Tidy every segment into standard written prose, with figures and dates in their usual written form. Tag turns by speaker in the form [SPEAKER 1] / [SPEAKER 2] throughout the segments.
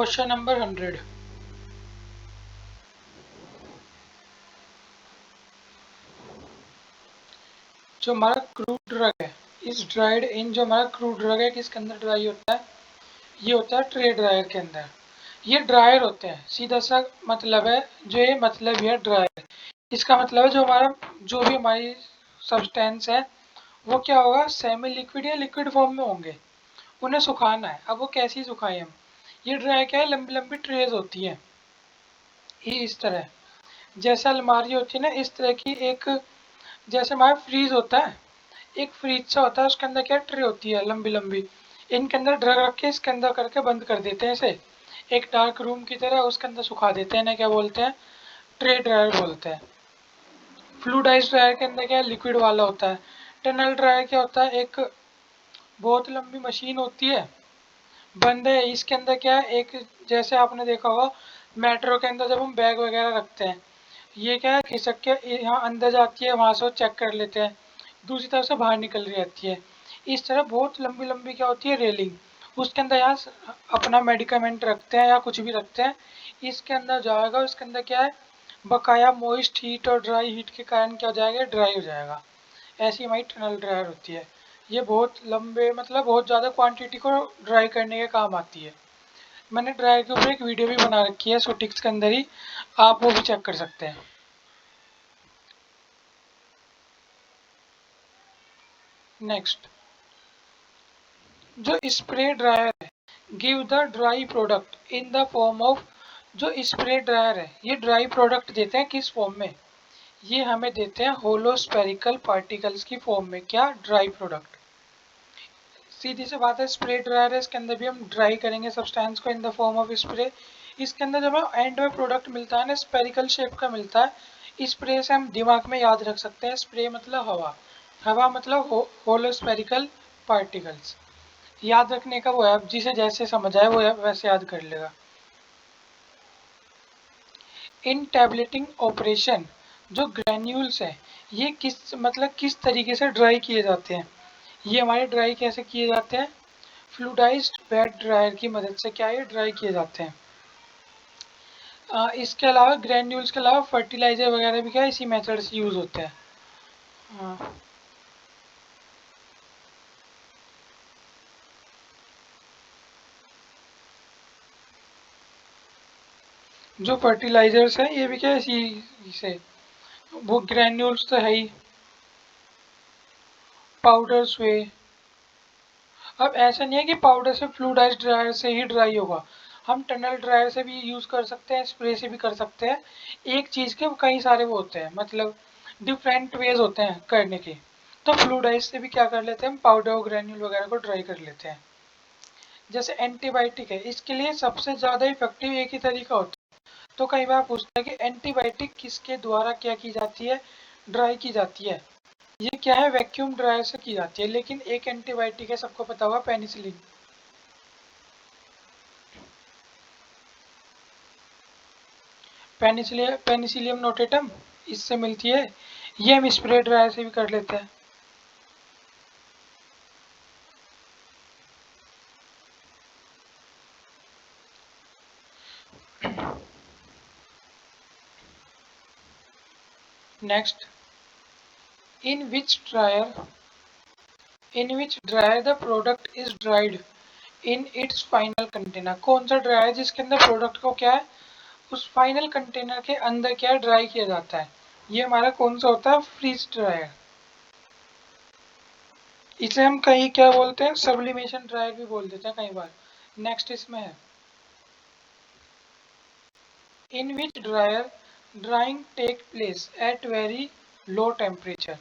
[SPEAKER 1] Question number 100। जो हमारा crude drug है इस ड्राइड इन जो हमारा क्रूड ड्रग है किसके अंदर ड्राई होता है? ये होता है ट्रे ड्रायर के अंदर। ये ड्रायर होते हैं, सीधा सा मतलब है। जो ये मतलब है ड्रायर, इसका मतलब है जो हमारा जो भी हमारी सब्सटेंस है वो क्या होगा, सेमी लिक्विड या लिक्विड फॉर्म में होंगे। उन्हें सुखाना है। अब वो कैसी सुखाएं हम? ये ड्राई क्या है, लंबी लंबी ट्रेज होती है। ये इस तरह जैसे अलमारी होती है ना, इस तरह की एक, जैसे हमारा फ्रीज होता है, एक फ्रीज सा होता है, उसके अंदर क्या ट्रे होती है लंबी लंबी। इनके अंदर ड्रग रख के इसके अंदर करके बंद कर देते हैं इसे, एक डार्क रूम की तरह उसके अंदर सुखा देते हैं ना। क्या बोलते हैं? ट्रे ड्रायर बोलते हैं। फ्लूडाइज ड्रायर के अंदर क्या है, लिक्विड वाला होता है। टनल ड्रायर क्या होता है, एक बहुत लंबी मशीन होती है, बंद है। इसके अंदर क्या है, एक जैसे आपने देखा होगा मेट्रो के अंदर जब हम बैग वगैरह रखते हैं, ये क्या है, खिसक के यहाँ अंदर जाती है, वहाँ से वो चेक कर लेते हैं, दूसरी तरफ से बाहर निकल रही रहती है। इस तरह बहुत लंबी लंबी क्या होती है, रेलिंग। उसके अंदर यहाँ अपना मेडिकामेंट रखते हैं या कुछ भी रखते हैं, इसके अंदर जाएगा। उसके अंदर क्या है, बकाया मॉइस्ट हीट और ड्राई हीट के कारण क्या हो जाएगा, ड्राई हो जाएगा। ऐसी हमारी टनल ड्रायर होती है। ये बहुत लंबे मतलब बहुत ज़्यादा क्वांटिटी को ड्राई करने के काम आती है। मैंने ड्रायर के ऊपर एक वीडियो भी बना रखी है सोटिक्स के अंदर ही, आप वो भी चेक कर सकते हैं। नेक्स्ट, जो स्प्रे ड्रायर है, give the dry product in the form of. जो स्प्रे ड्रायर है ये ड्राई प्रोडक्ट देते हैं किस फॉर्म में? ये हमें देते हैं होलो स्पेरिकल पार्टिकल्स की फॉर्म में। क्या? Dry product. सीधी सी बात है, स्प्रे ड्रायर है, इसके अंदर भी हम ड्राई करेंगे सब्सटेंस को in the form of spray. इसके अंदर जब हमें एंड में प्रोडक्ट मिलता है ना, स्पेरिकल शेप का मिलता है। स्प्रे से हम दिमाग में याद रख सकते हैं, स्प्रे मतलब हवा, हवा मतलब होलो स्पेरिकल पार्टिकल्स। याद रखने का वो है, अब जिसे जैसे समझ आए वो वैसे याद कर लेगा। इन टैबलेटिंग ऑपरेशन, जो ग्रैन्यूल्स हैं ये किस मतलब किस तरीके से ड्राई किए जाते हैं? ये हमारे ड्राई कैसे किए जाते हैं? फ्लूडाइज्ड बेड ड्रायर की मदद से क्या ये ड्राई किए जाते हैं। इसके अलावा ग्रैन्यूल्स के अलावा फर्टिलाइजर वगैरह भी क्या इसी मेथड से यूज़ होते हैं। हाँ, जो फर्टिलाइजर्स हैं ये भी क्या इसी से, वो ग्रैन्यूल्स तो है ही, पाउडर्स हुए। अब ऐसा नहीं है कि पाउडर से फ्लूडाइज ड्रायर से ही ड्राई होगा, हम टनल ड्रायर से भी यूज़ कर सकते हैं, स्प्रे से भी कर सकते हैं। एक चीज़ के कई सारे वो होते हैं, मतलब डिफरेंट वेज होते हैं करने के। तो फ्लूडाइज से भी क्या कर लेते हैं हम, पाउडर और ग्रैन्यूल वगैरह को ड्राई कर लेते हैं। जैसे एंटीबायोटिक है, इसके लिए सबसे ज़्यादा इफेक्टिव एक ही तरीका होता है। तो कई बार पूछता है कि एंटीबायोटिक किसके द्वारा क्या की जाती है, ड्राई की जाती है? ये क्या है, वैक्यूम ड्रायर से की जाती है। लेकिन एक एंटीबायोटिक है, सबको पता होगा, पेनिसिलिन। पेनिसिलियम नोटेटम इससे मिलती है। ये हम स्प्रे ड्रायर से भी कर लेते हैं। Next, in which dryer in which dryer the product is dried in its final container. कौन सा ड्रायर जिसके अंदर प्रोडक्ट को क्या है, उस फाइनल कंटेनर के अंदर क्या ड्राई किया जाता है? ये हमारा कौन सा होता है, फ्रीज ड्रायर। इसे हम कहीं क्या बोलते हैं, सब्लिमेशन ड्रायर भी बोल देते हैं कई बार। नेक्स्ट इसमें है, in which dryer drying take place at very low temperature.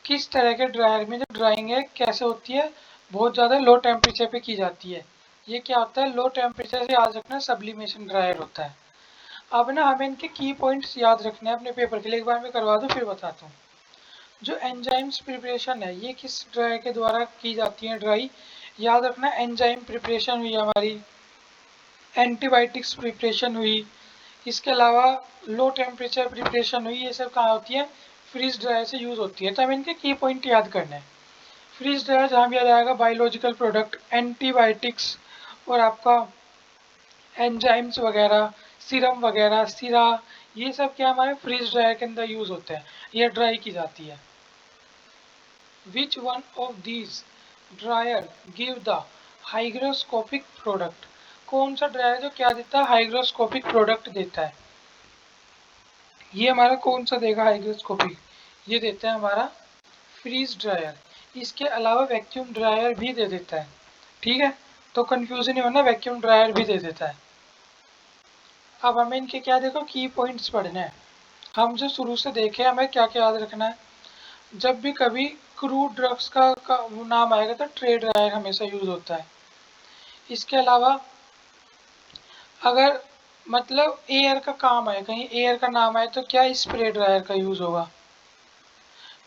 [SPEAKER 1] किस तरह के ड्रायर में जो ड्राइंग है कैसे होती है, बहुत ज़्यादा लो टेम्परेचर पे की जाती है। ये क्या होता है, लो टेम्परेचर से याद रखना, सब्लिमेशन ड्रायर होता है। अब ना हमें इनके की पॉइंट्स याद रखने हैं अपने पेपर के लिए, एक बार मैं करवा दूँ फिर बताता हूँ। जो एंजाइम्स प्रिपरेशन है ये किस ड्राई के द्वारा की जाती है, ड्राई। याद रखना, एंजाइम प्रिपरेशन हुई हमारी, एंटीबायोटिक्स प्रिपरेशन हुई, इसके अलावा लो टेम्परेचर प्रिपरेशन हुई, ये सब कहाँ होती है, फ्रीज ड्रायर से यूज़ होती है। तो हमें इनके की पॉइंट याद करने हैं। फ्रीज ड्रायर जहाँ भी आ जाएगा, बायोलॉजिकल प्रोडक्ट, एंटीबायोटिक्स और आपका एंजाइम्स वगैरह, सीरम वगैरह, सिरा, ये सब क्या हमारे फ्रीज ड्रायर के अंदर यूज होते हैं, ये ड्राई की जाती है। Which one of these dryer give the hygroscopic product? कौन सा ड्रायर जो क्या देता है, हाइग्रोस्कोपिक प्रोडक्ट देता है। ये हमारा कौन सा देगा हाइग्रोस्कोपिक, ये देता है हमारा फ्रीज ड्रायर। इसके अलावा वैक्यूम ड्रायर भी दे देता है, ठीक है, तो कंफ्यूजन नहीं होना, वैक्यूम ड्रायर भी दे देता है। अब हमें इनके क्या देखो की पॉइंट्स पढ़ने हैं। हम जो शुरू से देखे हमें क्या क्या याद रखना है, जब भी कभी क्रूड ड्रग्स का नाम आएगा तो ट्रेड ड्रायर हमेशा यूज होता है। इसके अलावा अगर मतलब एयर का काम आए, कहीं एयर का नाम आए तो क्या स्प्रे ड्रायर का यूज होगा।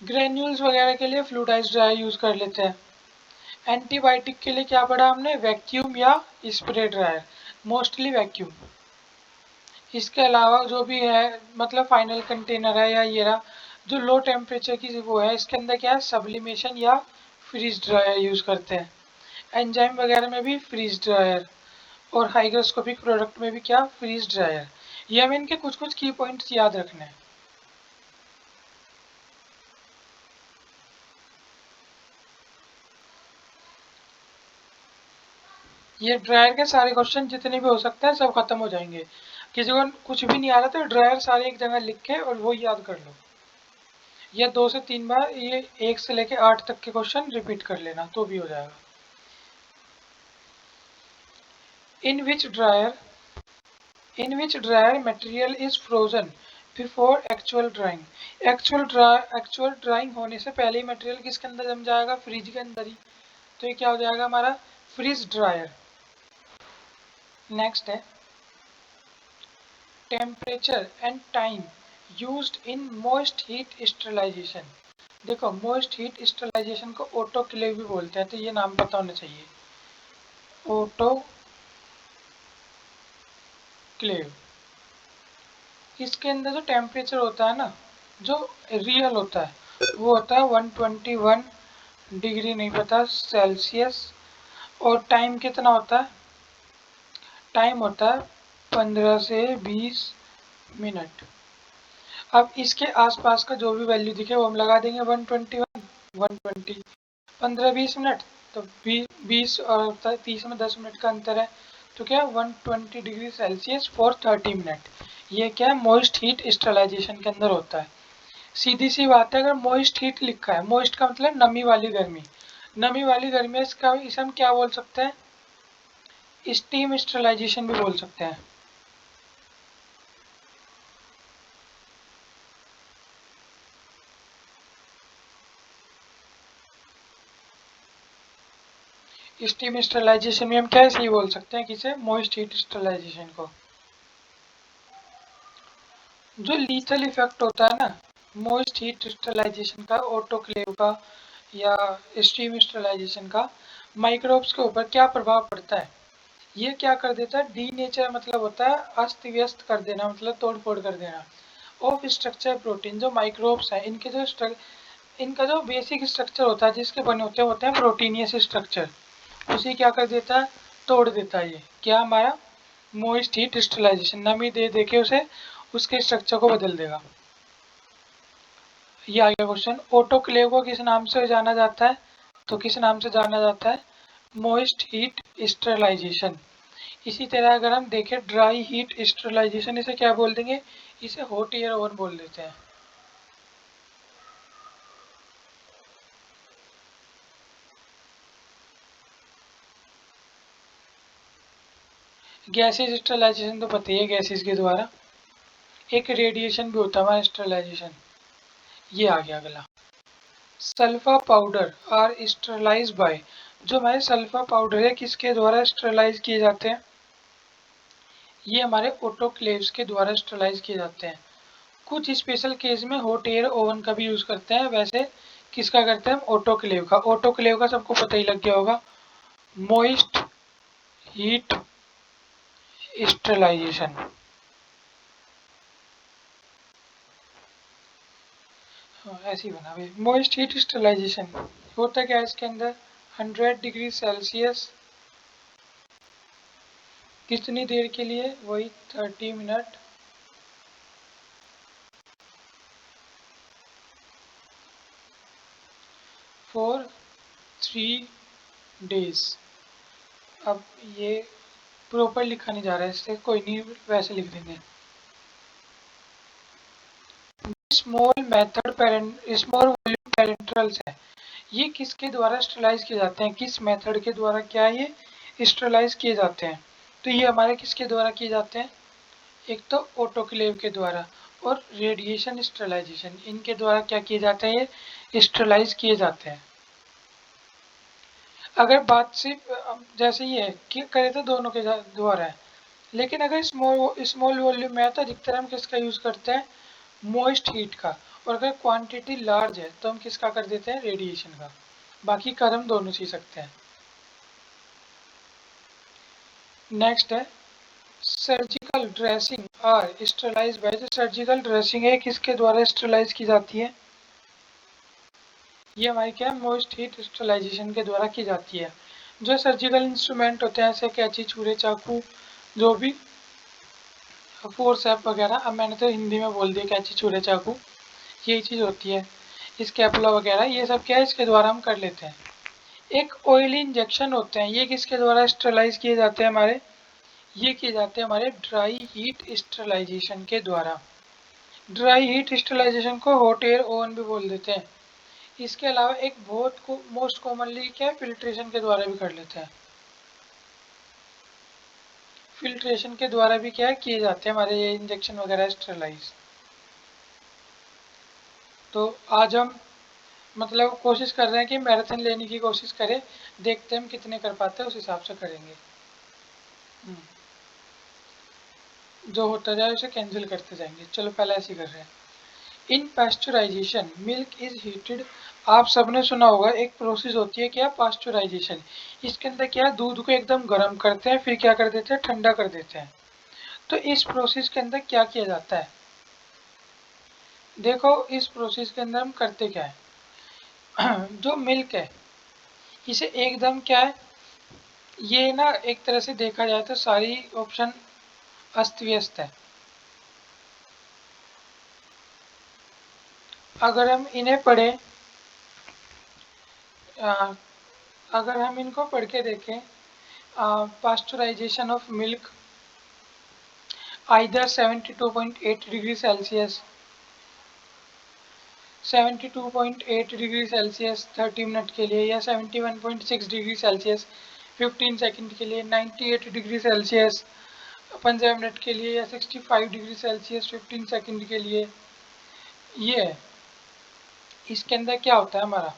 [SPEAKER 1] ग्रेन्यूल्स वगैरह के लिए फ्लूइडाइज्ड ड्रायर यूज कर लेते हैं। एंटीबायोटिक के लिए क्या पढ़ा हमने, वैक्यूम या स्प्रे ड्रायर, मोस्टली वैक्यूम। इसके अलावा जो भी है मतलब फाइनल कंटेनर है या ये रहा जो लो टेम्परेचर की वो है, इसके अंदर क्या है सब्लिमेशन या फ्रीज ड्रायर यूज करते हैं। एंजाइम वगैरह में भी फ्रीज ड्रायर, और हाइग्रोस्कोपिक प्रोडक्ट में भी क्या फ्रीज ड्रायर। ये हमें इनके कुछ कुछ की पॉइंट्स याद रखने हैं। ये ड्रायर के सारे क्वेश्चन जितने भी हो सकते हैं सब खत्म हो जाएंगे। किसी को कुछ भी नहीं आ रहा तो ड्रायर सारे एक जगह लिख के और वो याद कर लो। ये 2 से 3 बार ये 1 से लेके 8 तक के क्वेश्चन रिपीट कर लेना तो भी हो जाएगा। In which dryer material is frozen before actual drying. Actual drying होने से पहले ही मटेरियल किसके अंदर जम जाएगा, फ्रिज के अंदर ही। तो ये क्या हो जाएगा हमारा फ्रीज ड्रायर। नेक्स्ट है temperature and time used in moist heat sterilisation. देखो मोइस्ट हीट स्टरलाइजेशन को ऑटोक्लेव भी बोलते हैं, तो ये नाम पता होना चाहिए, ऑटोक्लेव। इसके अंदर जो टेम्परेचर होता है ना, जो रियल होता है वो होता है 121 डिग्री, नहीं पता सेल्सियस। और टाइम कितना होता है, टाइम होता है 15 से 20 मिनट। अब इसके आसपास का जो भी वैल्यू दिखे वो हम लगा देंगे 121 120, 15-20 मिनट, तो 20 और 30 में 10 मिनट का अंतर है, तो क्या 120 डिग्री सेल्सियस फॉर 30 मिनट। ये क्या है मॉइस्ट हीट स्टरलाइजेशन के अंदर होता है। सीधी सी बात है, अगर मॉइस्ट हीट लिखा है, मॉइस्ट का मतलब नमी वाली गर्मी, नमी वाली गर्मी इसका इसे हम क्या बोल सकते हैं, स्टीम स्टरलाइजेशन भी बोल सकते हैं। स्टीम स्टरलाइजेशन में हम क्या ऐसे ही बोल सकते हैं किसे, मॉइस्ट हीट स्टरलाइजेशन को। जो लीथल इफेक्ट होता है ना मॉइस्ट हीट स्टरलाइजेशन का, ऑटोक्लेव का या स्टीम स्टरलाइजेशन का, माइक्रोब्स के ऊपर क्या प्रभाव पड़ता है। ये क्या कर देता है, डी नेचर मतलब होता है अस्त व्यस्त कर देना, मतलब तोड़ फोड़ कर देना ऑफ स्ट्रक्चर प्रोटीन। जो माइक्रोब्स हैं इनके जो इनका जो बेसिक स्ट्रक्चर होता है जिसके बने होते हैं प्रोटीनियस स्ट्रक्चर, उसी क्या कर देता है, तोड़ देता है। ये क्या हमारा मोइस्ट हीट स्टरलाइजेशन, नमी दे दे के उसे उसके स्ट्रक्चर को बदल देगा। ये आ गया क्वेश्चन। ऑटोक्लेव को किस नाम से जाना जाता है, तो किस नाम से जाना जाता है, मोइस्ट हीट स्टरलाइजेशन। इसी तरह अगर हम देखें ड्राई हीट स्टरलाइजेशन, इसे क्या बोल देंगे, इसे हॉट एयर ओवन बोल देते हैं। गैसेज स्टरलाइजेशन तो पता ही है, गैसेज के द्वारा। एक रेडिएशन भी होता है हमारा स्टरलाइजेशन। ये आ गया अगला, sulpha powder are sterilise by. जो हमारे सल्फा पाउडर है किसके द्वारा स्टरलाइज किए जाते हैं, ये हमारे ऑटोक्लेव्स के द्वारा स्टरलाइज किए जाते हैं। कुछ स्पेशल केस में हॉट एयर ओवन का भी यूज करते हैं, वैसे किसका करते हैं हम, ऑटोक्लेव का। ऑटोक्लेव का सबको पता ही लग गया होगा, मोइस्ट हीट स्टरलाइजेशन। ऐसे ही बना भाई, मोइस्ट हीट स्टरलाइजेशन होता क्या है इसके अंदर, 100 डिग्री सेल्सियस कितनी देर के लिए? वही 30 मिनट फॉर 3 डेज। अब ये प्रॉपर लिखा नहीं जा रहा है, इससे कोई नहीं, वैसे लिख देंगे। Small method small volume parenterals है, ये किसके द्वारा स्टरलाइज किए जाते हैं? किस मेथड के द्वारा क्या ये स्टरलाइज किए जाते हैं? तो ये हमारे किसके द्वारा किए जाते हैं? एक तो ऑटोक्लेव के द्वारा और रेडिएशन स्टरलाइजेशन, इनके द्वारा क्या किए जाते हैं? ये स्टरलाइज किए जाते हैं। अगर बात सिर्फ जैसे ये है कि करें तो दोनों के द्वारा है, लेकिन अगर स्मॉल वॉल्यूम में है तो अधिकतर हम किसका यूज़ करते हैं? मॉइस्ट हीट का। और अगर क्वांटिटी लार्ज है तो हम किसका कर देते हैं? रेडिएशन का। बाकी कर हम दोनों सी सकते हैं। नेक्स्ट है surgical dressing are sterilise by. जो सर्जिकल ड्रेसिंग है किसके द्वारा स्टरलाइज की जाती है? ये हमारी क्या है? मॉइस्ट हीट स्टरलाइजेशन के द्वारा की जाती है। जो सर्जिकल इंस्ट्रूमेंट होते हैं ऐसे कैंची, छुरे, चाकू, जो भी फोर्सेप वगैरह, अब मैंने तो हिंदी में बोल दिया कैंची, छुरे, चाकू, यही चीज़ होती है। स्कैपुला वगैरह ये सब क्या है? इसके द्वारा हम कर लेते हैं। एक ऑयली इंजेक्शन होते हैं, ये किसके द्वारा स्टरलाइज किए जाते हैं हमारे? ये किए जाते हैं हमारे ड्राई हीट स्टरलाइजेशन के द्वारा। ड्राई हीट स्टरलाइजेशन को हॉट एयर ओवन भी बोल देते हैं। इसके अलावा एक बहुत को मोस्ट कॉमनली क्या फिल्ट्रेशन के द्वारा भी कर लेते हैं। फिल्ट्रेशन के द्वारा भी क्या किए जाते हैं हमारे ये इंजेक्शन वगैरह स्टरलाइज। तो आज हम मतलब कोशिश कर रहे हैं कि मैराथन लेने की कोशिश करें, देखते हैं हम कितने कर पाते हैं, उस हिसाब से करेंगे। जो होता जाए उसे कैंसिल करते जाएंगे। चलो पहले ऐसे ही कर रहे हैं। इन पास्चुराइजेशन मिल्क इज हीटेड। आप सबने सुना होगा एक प्रोसेस होती है क्या? पास्चुराइजेशन। इसके अंदर क्या दूध को एकदम गर्म करते हैं, फिर क्या कर देते हैं? ठंडा कर देते हैं। तो इस प्रोसेस के अंदर क्या किया जाता है? देखो इस प्रोसेस के अंदर हम करते क्या है जो मिल्क है इसे एकदम क्या है, ये ना एक तरह से देखा जाए तो सारी ऑप्शन अस्त व्यस्त है। अगर हम इन्हें पढ़ें, अगर हम इनको पढ़ के देखें, pasteurisation of milk either 72.8 degree Celsius 72.8 degree Celsius 30 minute के लिए, या 71.6 डिग्री सेल्सियस 15 सेकंड के लिए, 98 डिग्री सेल्सियस 15 मिनट के लिए, या 65 डिग्री सेल्सियस 15 सेकंड के लिए। ये है। इसके अंदर क्या होता है हमारा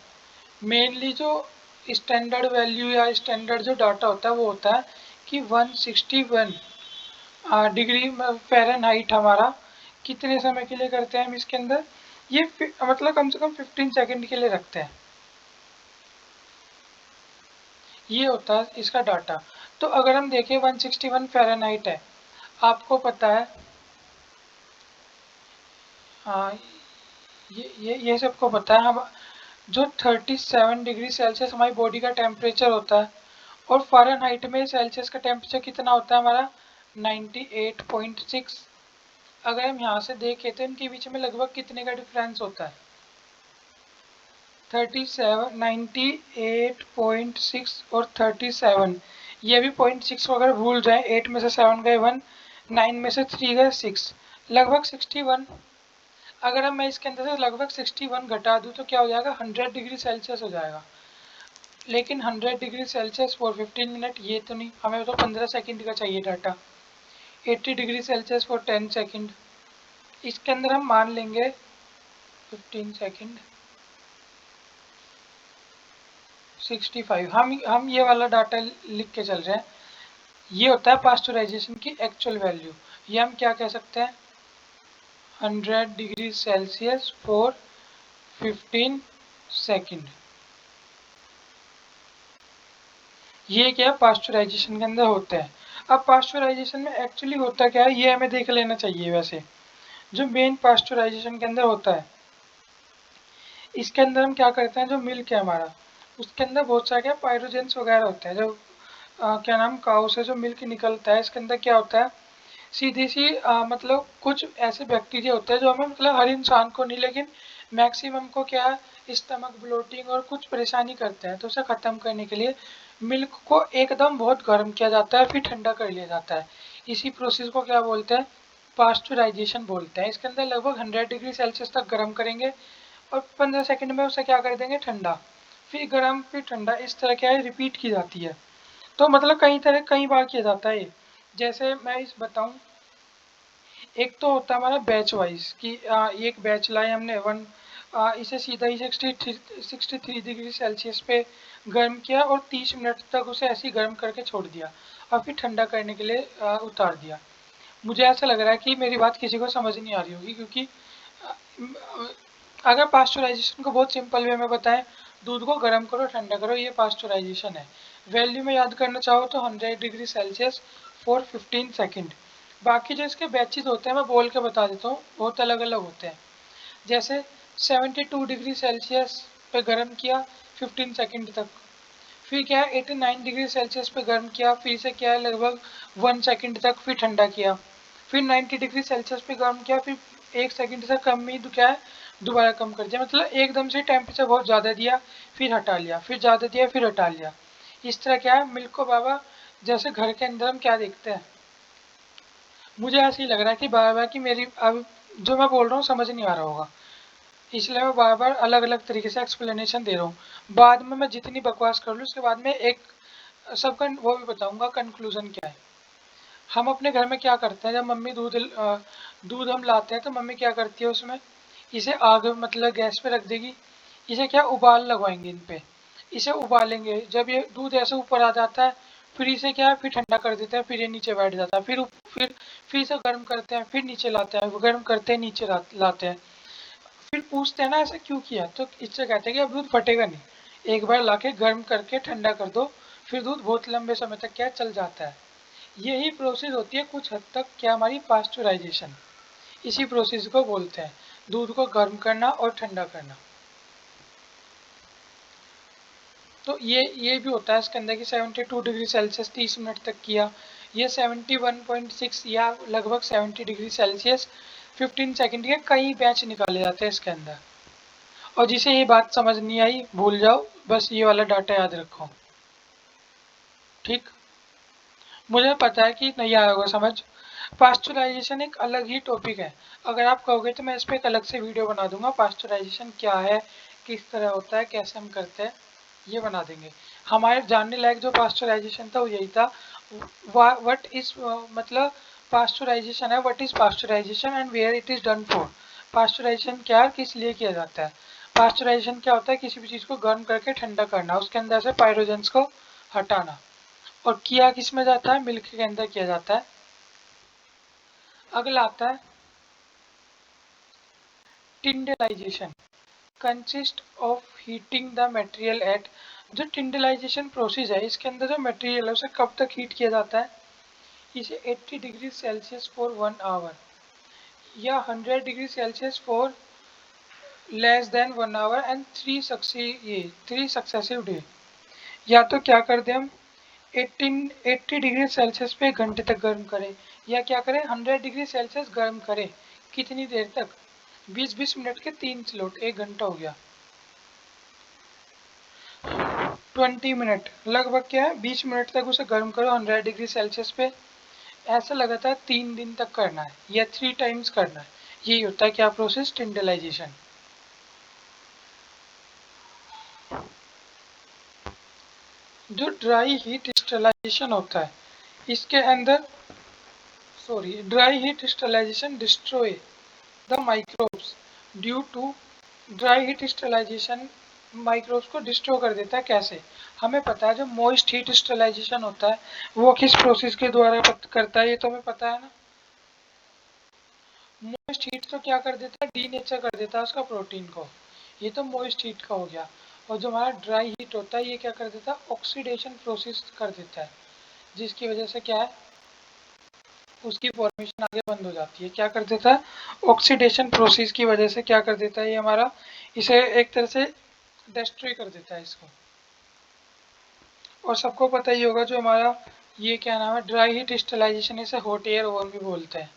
[SPEAKER 1] मेनली जो स्टैंडर्ड वैल्यू या स्टैंडर्ड जो डाटा होता है वो होता है कि 161 डिग्री फ़ारेनहाइट हमारा कितने समय के लिए करते हैं हम इसके अंदर? ये मतलब कम से कम 15 सेकंड के लिए रखते हैं। ये होता है इसका डाटा। तो अगर हम देखें 161 फ़ारेनहाइट है, आपको पता है, हाँ, ये सबको पता है। हम जो 37 डिग्री सेल्सियस हमारी बॉडी का टेम्परेचर होता है, और फ़ारेनहाइट में सेल्सियस का टेम्परेचर कितना होता है हमारा? 98.6। अगर हम यहाँ से देखें तो इनके बीच में लगभग कितने का डिफरेंस होता है? 37, 98.6 और 37। ये भी 0.6 अगर भूल जाए, 8 में से 7 गए 1, 9 में से 3 गए 6, लगभग 61। अगर हम मैं इसके अंदर से लगभग 61 घटा दूँ तो क्या हो जाएगा? 100 डिग्री सेल्सियस हो जाएगा। लेकिन 100 डिग्री सेल्सियस फॉर 15 मिनट ये तो नहीं, हमें तो 15 सेकंड का चाहिए data. 80 degree Celsius for 10 second, इसके अंदर हम मान लेंगे 15 सेकंड 65। हम ये वाला डाटा लिख के चल रहे हैं। ये होता है पास्चुराइजेशन की एक्चुअल वैल्यू। ये हम क्या कह सकते हैं? 100 डिग्री सेल्सियस फॉर 15 सेकंड। ये क्या पास्चुराइजेशन के अंदर होता है। अब पास्चुराइजेशन में एक्चुअली होता क्या है ये हमें देख लेना चाहिए। वैसे जो मेन पास्चुराइजेशन के अंदर होता है, इसके अंदर हम क्या करते हैं, जो मिल्क है हमारा उसके अंदर बहुत सारे क्या पायरोजेंस वगैरह होते हैं, जो क्या नाम काऊ से जो मिल्क निकलता है इसके अंदर क्या होता है, सीधी सी मतलब कुछ ऐसे बैक्टीरिया होते हैं जो हमें मतलब हर इंसान को नहीं लेकिन मैक्सिमम को क्या है स्टमक ब्लोटिंग और कुछ परेशानी करते हैं। तो उसे ख़त्म करने के लिए मिल्क को एकदम बहुत गर्म किया जाता है फिर ठंडा कर लिया जाता है। इसी प्रोसेस को क्या बोलते हैं, पास्चुराइजेशन बोलते हैं। इसके अंदर लगभग 100 डिग्री सेल्सियस तक गर्म करेंगे और 15 सेकंड में उसे क्या कर देंगे ठंडा, फिर गर्म फिर ठंडा, इस तरह क्या है रिपीट की जाती है। तो मतलब कई बार किया जाता है ये। जैसे मैं इस बताऊं, एक तो होता है हमारा बैच वाइज कि एक बैच लाए हमने इसे सीधा ही 63 डिग्री सेल्सियस पे गर्म किया और 30 मिनट तक उसे ऐसे ही गर्म करके छोड़ दिया और फिर ठंडा करने के लिए उतार दिया। मुझे ऐसा लग रहा है कि मेरी बात किसी को समझ नहीं आ रही होगी, क्योंकि अगर पास्चुराइजेशन को बहुत सिंपल वे में बताएं, दूध को गर्म करो ठंडा करो, ये पास्चुराइजेशन है। वैल्यू में याद करना चाहो तो 100 डिग्री सेल्सियस फॉर 15 सेकेंड। बाकी जो इसके बैचेज होते हैं मैं बोल के बता देता हूँ, बहुत अलग अलग होते हैं। जैसे 72 डिग्री सेल्सियस पे गर्म किया 15 सेकेंड तक, फिर क्या है 89 डिग्री सेल्सियस पे गर्म किया, फिर से क्या है लगभग 1 सेकेंड तक, फिर ठंडा किया, फिर 90 डिग्री सेल्सियस पे गर्म किया, फिर 1 सेकेंड से कम ही क्या है दोबारा कम कर दिया। मतलब एकदम से टेम्परेचर बहुत ज़्यादा दिया फिर हटा लिया, फिर ज़्यादा दिया फिर हटा लिया। इस तरह क्या है मिल्क को बाबा जैसे घर के अंदर हम क्या देखते हैं, मुझे ऐसे ही लग रहा है कि बार बार कि मेरी अब जो मैं बोल रहा हूँ समझ नहीं आ रहा होगा, इसलिए मैं बार बार अलग अलग तरीके से एक्सप्लेनेशन दे रहा हूँ। बाद में मैं जितनी बकवास कर लूँ उसके बाद में एक सबका वो भी बताऊंगा कंक्लूजन क्या है। हम अपने घर में क्या करते हैं, जब मम्मी दूध हम लाते हैं तो मम्मी क्या करती है उसमें इसे आग मतलब गैस पे रख देगी, इसे क्या उबाल लगवाएंगे इन पे, इसे उबालेंगे, जब ये दूध ऐसे ऊपर आ जाता है फिर इसे क्या है फिर ठंडा कर देते हैं, फिर ये नीचे बैठ जाता है, फिर इसे गर्म करते हैं, फिर नीचे लाते हैं, गर्म करते हैं नीचे लाते हैं, फिर पूछते हैं ना ऐसा क्यों किया, तो इससे कहते हैं कि अब दूध फटेगा नहीं, एक बार लाके गर्म करके ठंडा कर दो, फिर दूध बहुत लंबे समय तक क्या चल जाता है। यही प्रोसेस होती है कुछ हद तक क्या हमारी पास्चुराइजेशन, इसी प्रोसेस को बोलते हैं दूध को गर्म करना और ठंडा करना। तो ये भी होता है इसके अंदर कि 72 डिग्री सेल्सियस 30 मिनट तक किया, ये 71.6 या लगभग 70 डिग्री सेल्सियस 15 सेकंड के कई बैच निकाले जाते हैं इसके अंदर। और जिसे ये बात समझ नहीं आई भूल जाओ, बस ये वाला डाटा याद रखो, ठीक। मुझे पता है कि नहीं आया होगा समझ, पास्चुराइजेशन एक अलग ही टॉपिक है। अगर आप कहोगे तो मैं इस पर एक अलग से वीडियो बना दूंगा, पास्चुराइजेशन क्या है, किस तरह होता है, कैसे हम करते हैं, ये बना देंगे। हमारे जानने लायक जो पास्चुराइजेशन था वो यही था, वट इज मतलब पास्चुराइजेशन है, what is pasteurisation and where it is done for. Pasteurisation क्या है, किस लिए किया जाता है। पास्चुराइजेशन क्या होता है, किसी भी चीज़ को गर्म करके ठंडा करना, उसके अंदर से पाइरोजेंस को हटाना। और किया किस में जाता है, मिल्क के अंदर किया जाता है। अगला आता है tyndallization, consist of heating the material at. जो टिंडलाइजेशन प्रोसेस है इसके अंदर जो मटेरियल है उसे कब तक हीट किया जाता है, इसे 80 डिग्री सेल्सियस फॉर 1 आवर या 100 degree Celsius for less than 1 our and 3 successive day. या तो क्या कर दें हम 80 डिग्री सेल्सियस पे 1 घंटे तक गर्म करें, या क्या करें 100 डिग्री सेल्सियस गर्म करें, कितनी देर तक, 20-20 मिनट के 3 स्लॉट, 1 घंटा हो गया, 20 मिनट लगभग क्या है 20 मिनट तक उसे गर्म करो 100 डिग्री सेल्सियस पे। ऐसा लगातार 3 दिन तक करना है या 3 टाइम्स करना है। यही होता है क्या प्रोसेस, टिंडलाइजेशन। जो ड्राई हीट स्टरलाइजेशन होता है इसके अंदर, sorry, dry heat sterilisation destroy the microbes due to, dry heat sterilisation microbes को डिस्ट्रॉय कर देता है। कैसे, हमें पता है जो मॉइस्ट हीट स्टरलाइजेशन होता है वो किस प्रोसेस के द्वारा करता है, ये तो हमें पता है ना। मॉइस्ट हीट तो क्या कर देता है, डीनेचर कर देता है उसका प्रोटीन को, ये तो मॉइस्ट हीट का हो गया। और जो हमारा ड्राई हीट होता है ये क्या कर देता है, ऑक्सीडेशन प्रोसेस कर देता है, जिसकी वजह से क्या है उसकी फॉर्मेशन आगे बंद हो जाती है। क्या कर देता है, ऑक्सीडेशन प्रोसेस की वजह से क्या कर देता है ये हमारा, इसे एक तरह से डिस्ट्रॉय कर देता है इसको। और सबको पता ही होगा जो हमारा ये क्या नाम है, ड्राई हीट स्टरलाइजेशन, इसे हॉट एयर ओवन भी बोलते हैं।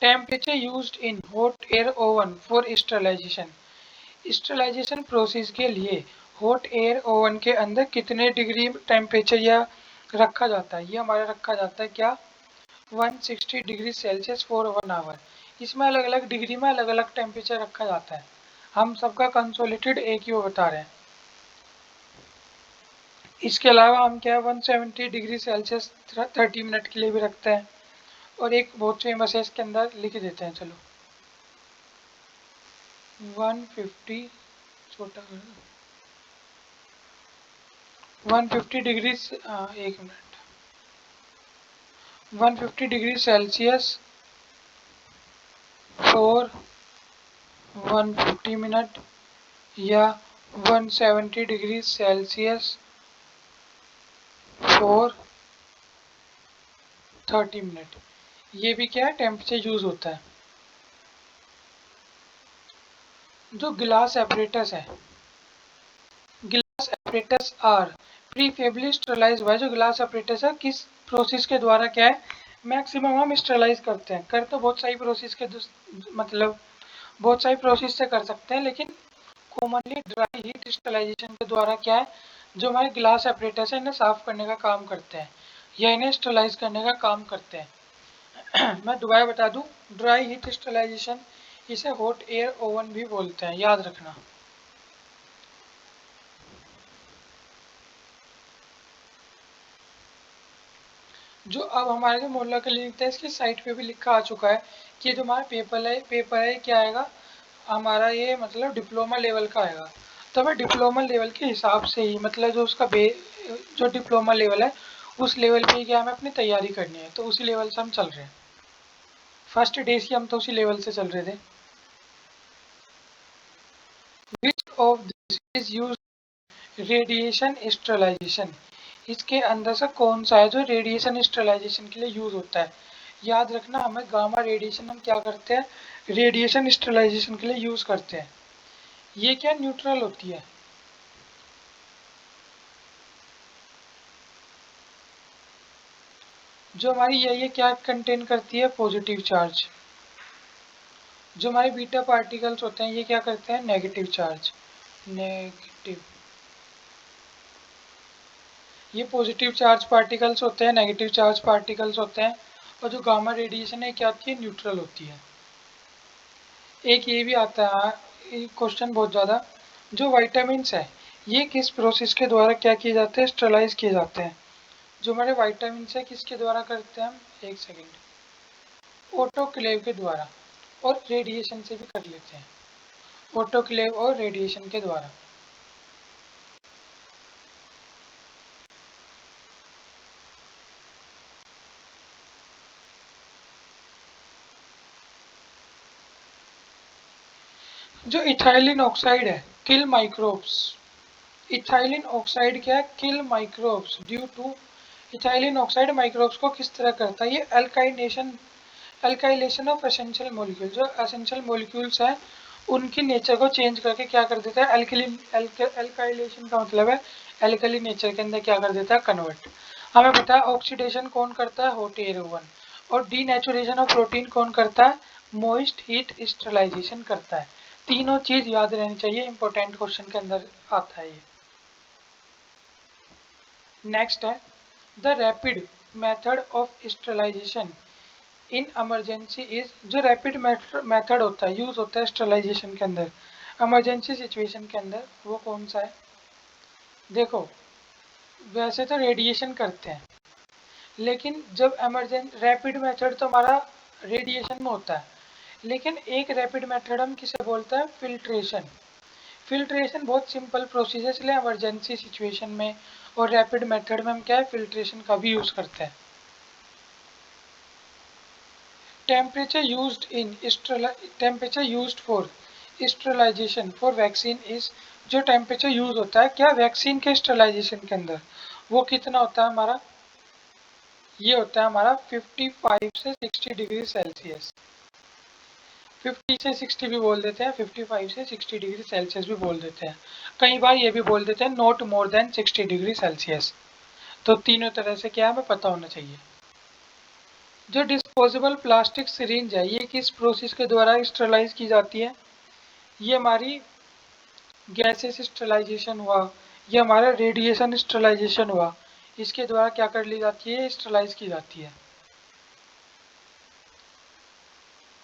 [SPEAKER 1] Temperature used in hot air oven for sterilisation. Sterilisation process के लिए हॉट एयर ओवन के अंदर कितने डिग्री टेम्परेचर या रखा जाता है? ये हमारा रखा जाता है क्या, 160 डिग्री सेल्सियस फॉर 1 आवर। इसमें अलग अलग डिग्री में अलग अलग टेम्परेचर रखा जाता है, हम सबका कंसोलिडेटेड एक ही वो बता रहे हैं। इसके अलावा हम क्या 170 डिग्री सेल्सियस 30 मिनट के लिए भी रखते हैं, और एक बहुत फेमस है इसके अंदर लिख देते हैं, चलो 150, छोटा 150 डिग्री, एक minute, 150 degree Celsius for 150 minute, या 170 डिग्री सेल्सियस फॉर 30 मिनट। ये भी क्या है, टेम्परेचर यूज होता है। जो गिलास एपरेटस है, गिलास एपरेटस आर प्रीफेबली स्टरलाइज हुआ है। जो गिलास एपरेटस है किस प्रोसेस के द्वारा क्या है मैक्सिमम हम स्टरलाइज करते हैं। कर तो बहुत सारी प्रोसेस के मतलब बहुत सारी प्रोसेस से कर सकते हैं, लेकिन कॉमनली ड्राई हीट स्टरलाइजेशन के द्वारा क्या है, जो हमारे गिलास एपरेटस है इन्हें साफ करने का काम करते हैं या इन्हें स्टरलाइज करने का काम करते हैं। मैं दोबारा बता दूं, ड्राई हीट स्टरलाइजेशन, इसे हॉट एयर ओवन भी बोलते हैं, याद रखना। जो अब हमारे जो मोहल्ला क्लिनिक था इसकी साइट पे भी लिखा आ चुका है कि जो हमारा पेपर है क्या आएगा हमारा, ये मतलब डिप्लोमा लेवल का आएगा। तो हमें डिप्लोमा लेवल के हिसाब से ही, मतलब जो उसका जो डिप्लोमा लेवल है उस लेवल पे ही क्या हमें अपनी तैयारी करनी है, तो उसी लेवल से हम चल रहे हैं। फर्स्ट डे से हम तो उसी लेवल से चल रहे थे। Which of this is use radiation sterilisation, इसके अंदर से कौन सा है जो रेडिएशन स्टरलाइजेशन के लिए यूज होता है? याद रखना, हमें गामा रेडिएशन हम क्या करते हैं, रेडिएशन स्टरलाइजेशन के लिए यूज करते हैं। ये क्या न्यूट्रल होती है, जो हमारी ये क्या कंटेन करती है, पॉजिटिव चार्ज। जो हमारे बीटा पार्टिकल्स होते हैं ये क्या करते हैं, नेगेटिव चार्ज। नेगेटिव, ये पॉजिटिव चार्ज पार्टिकल्स होते हैं, नेगेटिव चार्ज पार्टिकल्स होते हैं। और जो गामा रेडिएशन है क्या होती है, न्यूट्रल होती है। एक ये भी आता है क्वेश्चन बहुत ज़्यादा, जो वाइटामिन्स है ये किस प्रोसेस के द्वारा क्या किए जाते हैं, स्टरलाइज किए जाते हैं। जो हमारे वाइटामिन्स है किसके द्वारा करते हैं हम, एक सेकेंड, ऑटोक्लेव के द्वारा, और रेडिएशन से भी कर लेते हैं, ऑटोक्लेव और रेडिएशन के द्वारा। जो इथाइलिन ऑक्साइड है किल माइक्रोब्स, इथाइलिन ऑक्साइड क्या है, kill microbes due to, ethylene oxide microbes को किस तरह करता है, ये alkynation, alkylation of essential molecule, जो एसेंशियल मॉलिक्यूल्स हैं उनकी नेचर को चेंज करके क्या कर देता है, अल्कलिन, अल्काइलेशन का मतलब है अल्कली नेचर के अंदर क्या कर देता है, कन्वर्ट। हमें पता है ऑक्सीडेशन कौन करता है, हॉट एयर ओवन, और डीनेचुरेशन ऑफ प्रोटीन कौन करता है, मॉइस्ट हीट स्टरलाइजेशन करता है। तीनों चीज याद रहनी चाहिए, इंपॉर्टेंट क्वेश्चन के अंदर आता है ये। नेक्स्ट है the rapid method of sterilisation in emergency is, जो रैपिड मेथड होता है यूज होता है स्टरलाइजेशन के अंदर इमरजेंसी सिचुएशन के अंदर, वो कौन सा है? देखो, वैसे तो रेडिएशन करते हैं, लेकिन जब रैपिड मेथड तो हमारा रेडिएशन में होता है, लेकिन एक रैपिड मेथड हम किसे बोलते हैं, फिल्ट्रेशन। फिल्ट्रेशन बहुत सिंपल प्रोसीजर, इसलिए इमरजेंसी सिचुएशन में और रैपिड मेथड में हम क्या है, फिल्ट्रेशन का भी यूज करते हैं। Temperature used in temperature used for sterilisation for vaccine is, जो टेम्परेचर यूज होता है क्या वैक्सीन के स्टरलाइजेशन के अंदर, वो कितना होता है हमारा, ये होता है हमारा 55 से 60 डिग्री सेल्सियस। 50 से 60 भी बोल देते हैं, 55 से 60 डिग्री सेल्सियस भी बोल देते हैं, कई बार ये भी बोल देते हैं not more than 60 degree Celsius. तो तीनों तरह से क्या हमें पता होना चाहिए। जो डिस्पोजेबल प्लास्टिक सिरिंज है ये किस प्रोसेस के द्वारा स्टरलाइज की जाती है? ये हमारी गैसेस स्टरलाइजेशन हुआ, ये हमारा रेडिएशन स्टरलाइजेशन हुआ, इसके द्वारा क्या कर ली जाती है? स्टरलाइज की जाती है।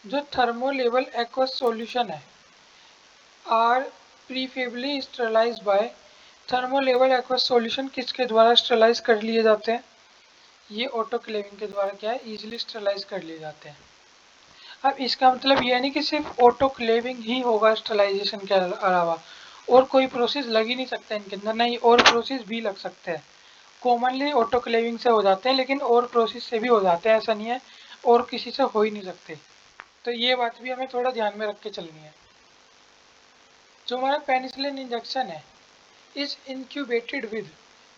[SPEAKER 1] जो थर्मोलेबल एक्वस सॉल्यूशन है are preferably sterilize by, thermolabile aqueous solution किसके द्वारा स्टरलाइज कर लिए जाते हैं? ये ऑटोक्लेविंग के द्वारा क्या है? इजीली स्टरलाइज कर लिए जाते हैं। अब इसका मतलब ये नहीं कि सिर्फ ऑटोक्लेविंग ही होगा स्टरलाइजेशन के अलावा, और कोई प्रोसेस लग ही नहीं सकता इनके अंदर, नहीं और प्रोसेस भी लग सकते हैं। कॉमनली ऑटोक्लेविंग से हो जाते हैं, लेकिन और प्रोसेस से भी हो जाते हैं, ऐसा नहीं है और किसी से हो ही नहीं सकते। तो ये बात भी हमें थोड़ा ध्यान में रख के चलनी है। जो हमारा पेनिसिलिन इंजेक्शन है इज इंक्यूबेटेड विद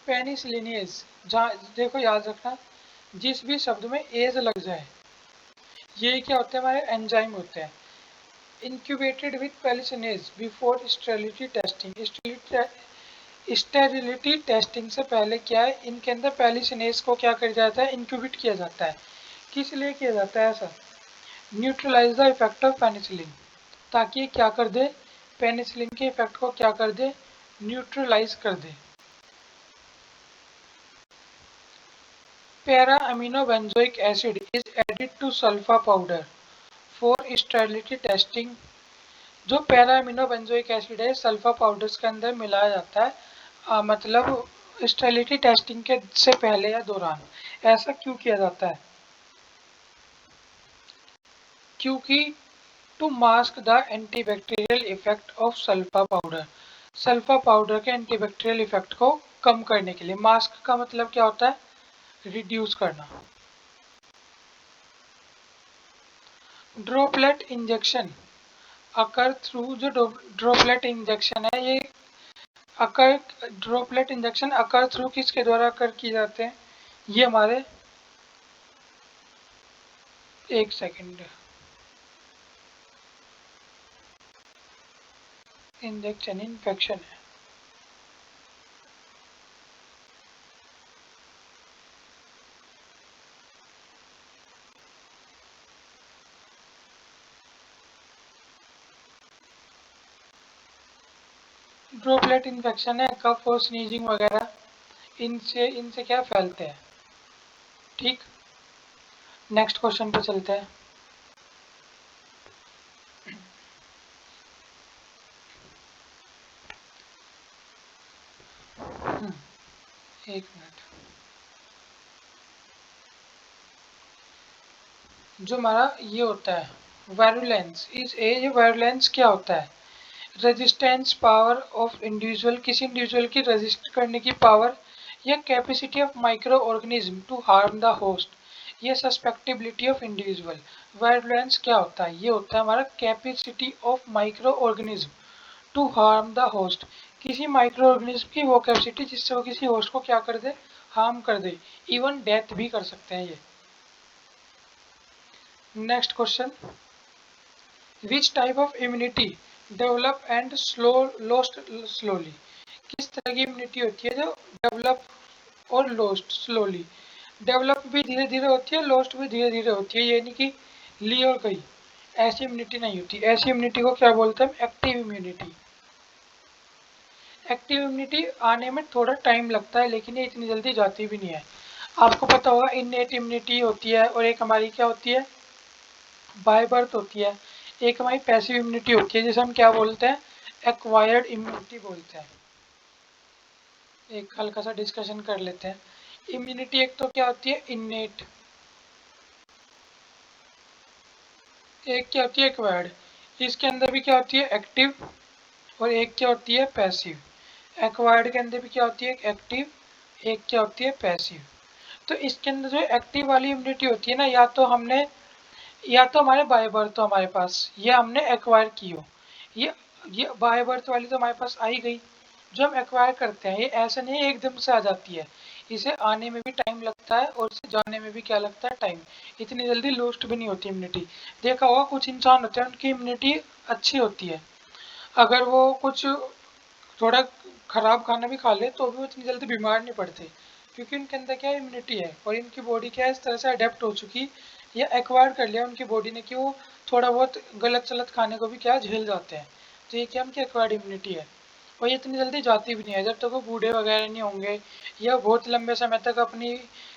[SPEAKER 1] पेनिसिलिनेज, जहाँ देखो याद रखना जिस भी शब्द में एज लग जाए ये क्या होते हैं? हमारे एंजाइम होते हैं। Incubated with penicillinase before sterility testing, sterility testing से पहले क्या है? इनके अंदर पेनिसिलिनेज को क्या किया जाता है? इंक्यूबेट किया जाता है। किस लिए किया जाता है ऐसा? Neutralise the effect of penicillin, ताकि ये क्या कर दे? पेनिसिलिन के इफेक्ट को क्या कर दे? न्यूट्रलाइज कर दे। Para amino benzoic acid is added to sulfa powder for sterility testing. जो पैरा अमीनो बेंजोइक एसिड है सल्फा पाउडर्स के अंदर मिलाया जाता है, मतलब स्टेरिलिटी टेस्टिंग के से पहले या दौरान। ऐसा क्यों किया जाता है? क्योंकि to mask the antibacterial effect of sulpha powder, sulpha powder के एंटीबैक्टीरियल इफेक्ट को कम करने के लिए। मास्क का मतलब क्या होता है? रिड्यूस करना। ड्रॉपलेट इंजेक्शन अकर थ्रू, जो ड्रॉपलेट इंजेक्शन है ये अकर, ड्रॉपलेट इंजेक्शन अकर थ्रू किसके द्वारा अकर किए जाते हैं? ये हमारे, एक सेकेंड, इंजेक्शन इन्फेक्शन है। ड्रॉपलेट इन्फेक्शन है, कफ और स्नीजिंग वगैरह इनसे इनसे क्या फैलते हैं। ठीक, नेक्स्ट क्वेश्चन पे चलते हैं। एक मिनट। जो हमारा ये होता है वायरुलेंस इज ए, ये वायरुलेंस क्या होता है? रेजिस्टेंस पावर ऑफ इंडिविजुअल, किसी इंडिविजुअल की रेजिस्ट करने की पावर या capacity of micro organism to harm the host या सस्पेक्टिबिलिटी ऑफ इंडिविजुअल। वायरुलेंस क्या होता है? ये होता है हमारा capacity of micro organism to harm the host, किसी माइक्रो ऑर्गेनिज्म की वो कैपेसिटी जिससे वो किसी होस्ट को क्या कर दे? हार्म कर दे, इवन डेथ भी कर सकते हैं ये। Next question, which type of immunity develop and slow lost slowly, किस तरह की इम्यूनिटी होती है जो डेवलप और लॉस्ट स्लोली? डेवलप भी धीरे धीरे होती है, लॉस्ट भी धीरे धीरे होती है, ये नहीं कि ली और गई, ऐसी इम्यूनिटी नहीं होती। ऐसी इम्यूनिटी को क्या बोलते हैं? Active immunity. एक्टिव इम्यूनिटी आने में थोड़ा टाइम लगता है, लेकिन ये इतनी जल्दी जाती भी नहीं है। आपको पता होगा इननेट इम्यूनिटी होती है और एक हमारी क्या होती है? बाय बर्थ होती है। एक हमारी पैसिव इम्यूनिटी होती है जिसे हम क्या बोलते हैं? एक्वायर्ड इम्यूनिटी बोलते हैं। एक हल्का सा डिस्कशन कर लेते हैं। इम्यूनिटी एक तो क्या होती है? इननेट, एक क्या होती है? एक्वायर्ड। इसके अंदर भी क्या होती है? एक्टिव, और एक क्या होती है? पैसिव। एक्वायर्ड के अंदर भी क्या होती है? एक्टिव, एक क्या होती है? पैसिव। तो इसके अंदर जो एक्टिव वाली इम्यूनिटी होती है ना, या तो हमने, या तो हमारे बाय बर्थ हो हमारे पास, या हमने एक्वायर की हो। ये बाय बर्थ वाली तो हमारे पास आ ही गई। जो हम एक्वायर करते हैं ये ऐसा नहीं है एकदम से आ जाती है, इसे आने में भी टाइम लगता है और इसे जाने में भी क्या लगता है, टाइम। इतनी जल्दी लॉस्ट भी नहीं होती इम्यूनिटी। देखा होगा कुछ इंसान होते हैं उनकी इम्यूनिटी अच्छी होती है, अगर वो कुछ थोड़ा खराब खाना भी खा ले तो भी वो इतनी जल्दी बीमार नहीं पड़ते, क्योंकि उनके अंदर क्या इम्यूनिटी है और इनकी बॉडी क्या इस तरह से अडेप्ट हो चुकी या एक्वायर कर लिया उनकी बॉडी ने कि वो थोड़ा बहुत गलत सलत खाने को भी क्या झेल जाते हैं। तो ये क्या उनकी एक्वायर्ड इम्यूनिटी है और ये इतनी जल्दी जाती भी नहीं है। जब तक वो बूढ़े वगैरह नहीं होंगे या बहुत लंबे समय तक अपनी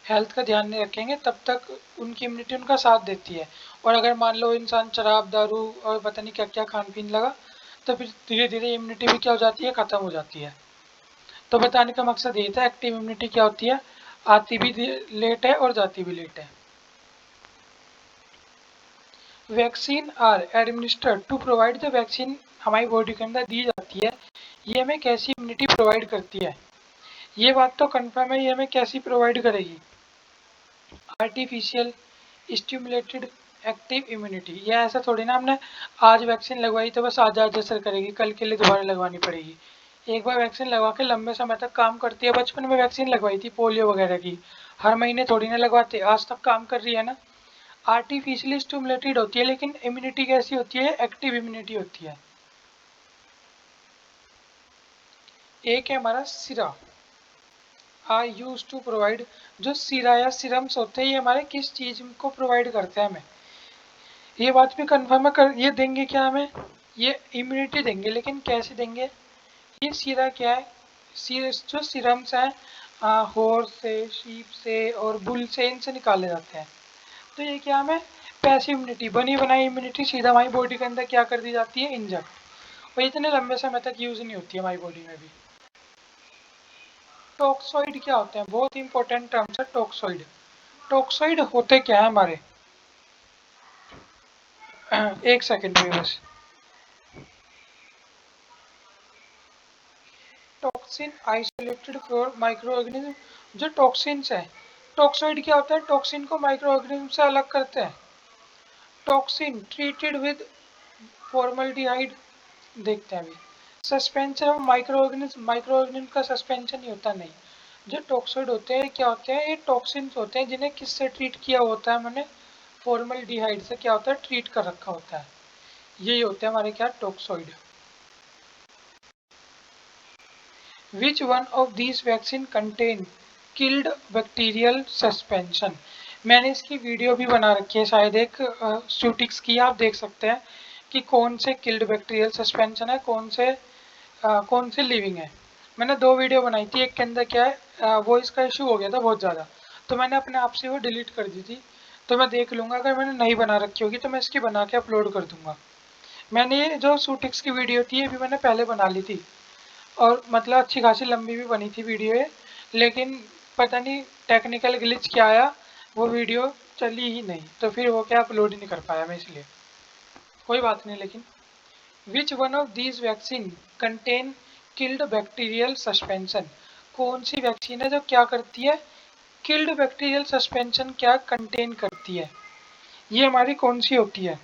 [SPEAKER 1] हेल्थ का ध्यान नहीं रखेंगे तब तक उनकी इम्यूनिटी उनका साथ देती है। और अगर मान लो इंसान शराब दारू और पता नहीं क्या क्या खान पीन लगा तो फिर धीरे धीरे इम्यूनिटी भी क्या हो जाती है, ख़त्म हो जाती है। तो बताने का मकसद ये था एक्टिव इम्यूनिटी क्या होती है, आती भी लेट है और जाती भी लेट है। Vaccine are administered to provide the vaccine हमारी बॉडी के अंदर दी जाती है, ये हमें कैसी इम्यूनिटी प्रोवाइड करती है। ये बात तो कंफर्म है, ये हमें कैसी प्रोवाइड करेगी, आर्टिफिशियल स्टिमुलेटेड एक्टिव इम्यूनिटी। ये ऐसा थोड़ी ना हमने आज वैक्सीन लगवाई तो बस आज आज असर करेगी, कल के लिए दोबारा लगवानी पड़ेगी। एक बार वैक्सीन लगवा के लंबे समय तक काम करती है। बचपन में वैक्सीन लगवाई थी पोलियो वगैरह की, हर महीने थोड़ी ना लगवाते, आज तक काम कर रही है ना। आर्टिफिशियली स्टिमुलेटेड होती है लेकिन इम्यूनिटी कैसी होती है, एक्टिव इम्यूनिटी होती है। एक है हमारा सिरा, आर यूज टू प्रोवाइड। जो सिरा या सिरम्स होते हैं ये हमारे किस चीज को प्रोवाइड करते हैं हमें, ये बात भी कंफर्म है कर, ये देंगे क्या हमें, ये इम्यूनिटी देंगे, लेकिन कैसे देंगे। ये सीरा क्या है, जो सीरम्स हैं हॉर्स से, शीप से और बुल से, इनसे निकाले जाते हैं। तो ये क्या हमें पैसिव इम्यूनिटी, बनी बनाई इम्यूनिटी सीधा हमारी बॉडी के अंदर क्या कर दी जाती है, इंजेक्ट, और इतने लंबे समय तक यूज नहीं होती है हमारी बॉडी में भी। टॉक्सोइड क्या होते हैं, बहुत इंपॉर्टेंट टर्म्स है टॉक्सोइड। टॉक्सोइड होते क्या है हमारे, एक सेकेंड में बस। Toxin isolated for micro organism, जो टॉक्सिन्स है, टॉक्सोइड क्या होता है, टॉक्सिन को माइक्रो ऑर्गेनिज्म से अलग करते हैं। टॉक्सिन ट्रीटेड विद फॉर्मल्डिहाइड, देखते हैं अभी। Suspension of micro organism, micro organism का सस्पेंशन ही होता नहीं। जो टॉक्सोइड होते हैं क्या होते हैं, ये टॉक्सिन्स होते हैं जिन्हें किससे ट्रीट किया होता है, मैंने फॉर्मल्डिहाइड से क्या होता है, ट्रीट कर रखा होता है। यही होते हैं हमारे क्या, toxoid. Which one of these vaccine contain killed bacterial suspension? मैंने इसकी वीडियो भी बना रखी है शायद एक स्यूटिक्स की, आप देख सकते हैं कि कौन से किल्ड बैक्टीरियल सस्पेंशन है, कौन से लिविंग है। मैंने दो वीडियो बनाई थी, एक के अंदर क्या है वॉइस का इशू हो गया था बहुत ज़्यादा, तो मैंने अपने आप से वो डिलीट कर दी थी। तो मैं देख लूँगा, अगर मैंने नहीं बना रखी होगी तो मैं इसकी बना के अपलोड कर दूँगा। मैंने ये जो सूटिक्स की वीडियो थी ये भी मैंने पहले बना ली थी और मतलब अच्छी खासी लंबी भी बनी थी वीडियो ये, लेकिन पता नहीं टेक्निकल ग्लिच क्या आया, वो वीडियो चली ही नहीं, तो फिर वो क्या अपलोड ही नहीं कर पाया मैं, इसलिए कोई बात नहीं। लेकिन विच one of these vaccine contain killed bacterial suspension, कौन सी वैक्सीन है जो क्या करती है, किल्ड बैक्टीरियल सस्पेंशन क्या कंटेन करती है। ये हमारी कौन सी होती है,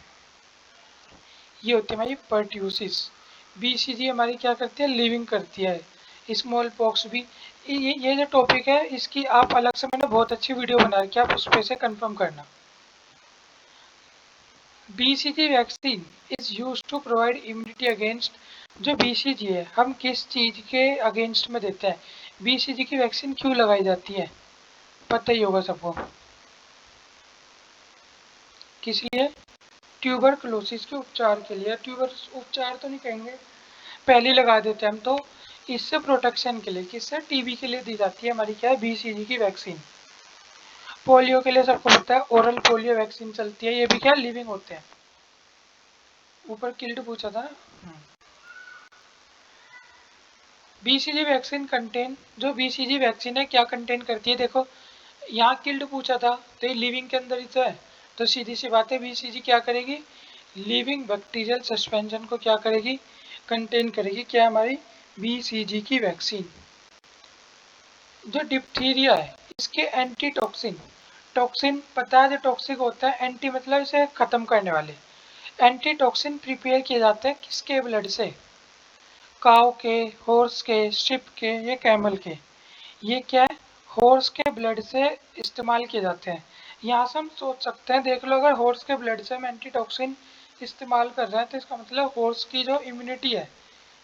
[SPEAKER 1] ये होती है हमारी पर्ट्यूसिस। बीसीजी हमारी क्या करती है, लिविंग करती है। स्मॉल पॉक्स भी, ये जो टॉपिक है इसकी आप अलग से, मैंने बहुत अच्छी वीडियो बना रखी है, आप उस पे से कंफर्म करना। BCG vaccine is use to provide immunity against, जो बीसीजी है हम किस चीज के अगेंस्ट में देते हैं, बीसीजी की वैक्सीन क्यों लगाई जाती है, पता ही होगा सबको, किस लिए, ट्यूबरकुलोसिस के उपचार के लिए। ट्यूबर उपचार तो नहीं कहेंगे, पहले लगा देते हैं हम तो, इससे प्रोटेक्शन के लिए, किससे, टीबी के लिए दी जाती है हमारी क्या है, बीसीजी की वैक्सीन। पोलियो के लिए सबको पता है ओरल पोलियो वैक्सीन चलती है, ये भी क्या लिविंग होते हैं। ऊपर किल्ड पूछा था ना। बीसीजी वैक्सीन कंटेन, जो बीसीजी वैक्सीन है क्या कंटेन करती है, देखो यहाँ किल्ड पूछा था तो ये लिविंग के अंदर ही तो है, तो सीधी सी बात है बीसीजी क्या करेगी, लिविंग बैक्टीरियल सस्पेंशन को क्या करेगी, कंटेन करेगी, क्या हमारी बीसीजी की वैक्सीन। जो डिप्थीरिया है इसके एंटी टॉक्सिन, टॉक्सिन पता है जो टॉक्सिक होता है, एंटी मतलब इसे खत्म करने वाले, एंटी टॉक्सिन प्रिपेयर किए जाते हैं किसके ब्लड से, काऊ के, हॉर्स के, शिप के, ये कैमल के। ये क्या है, हॉर्स के ब्लड से इस्तेमाल किए जाते हैं। यहाँ से हम सोच सकते हैं, देख लो, अगर हॉर्स के ब्लड से हम एंटीटॉक्सिन इस्तेमाल कर रहे हैं तो इसका मतलब हॉर्स की जो इम्यूनिटी है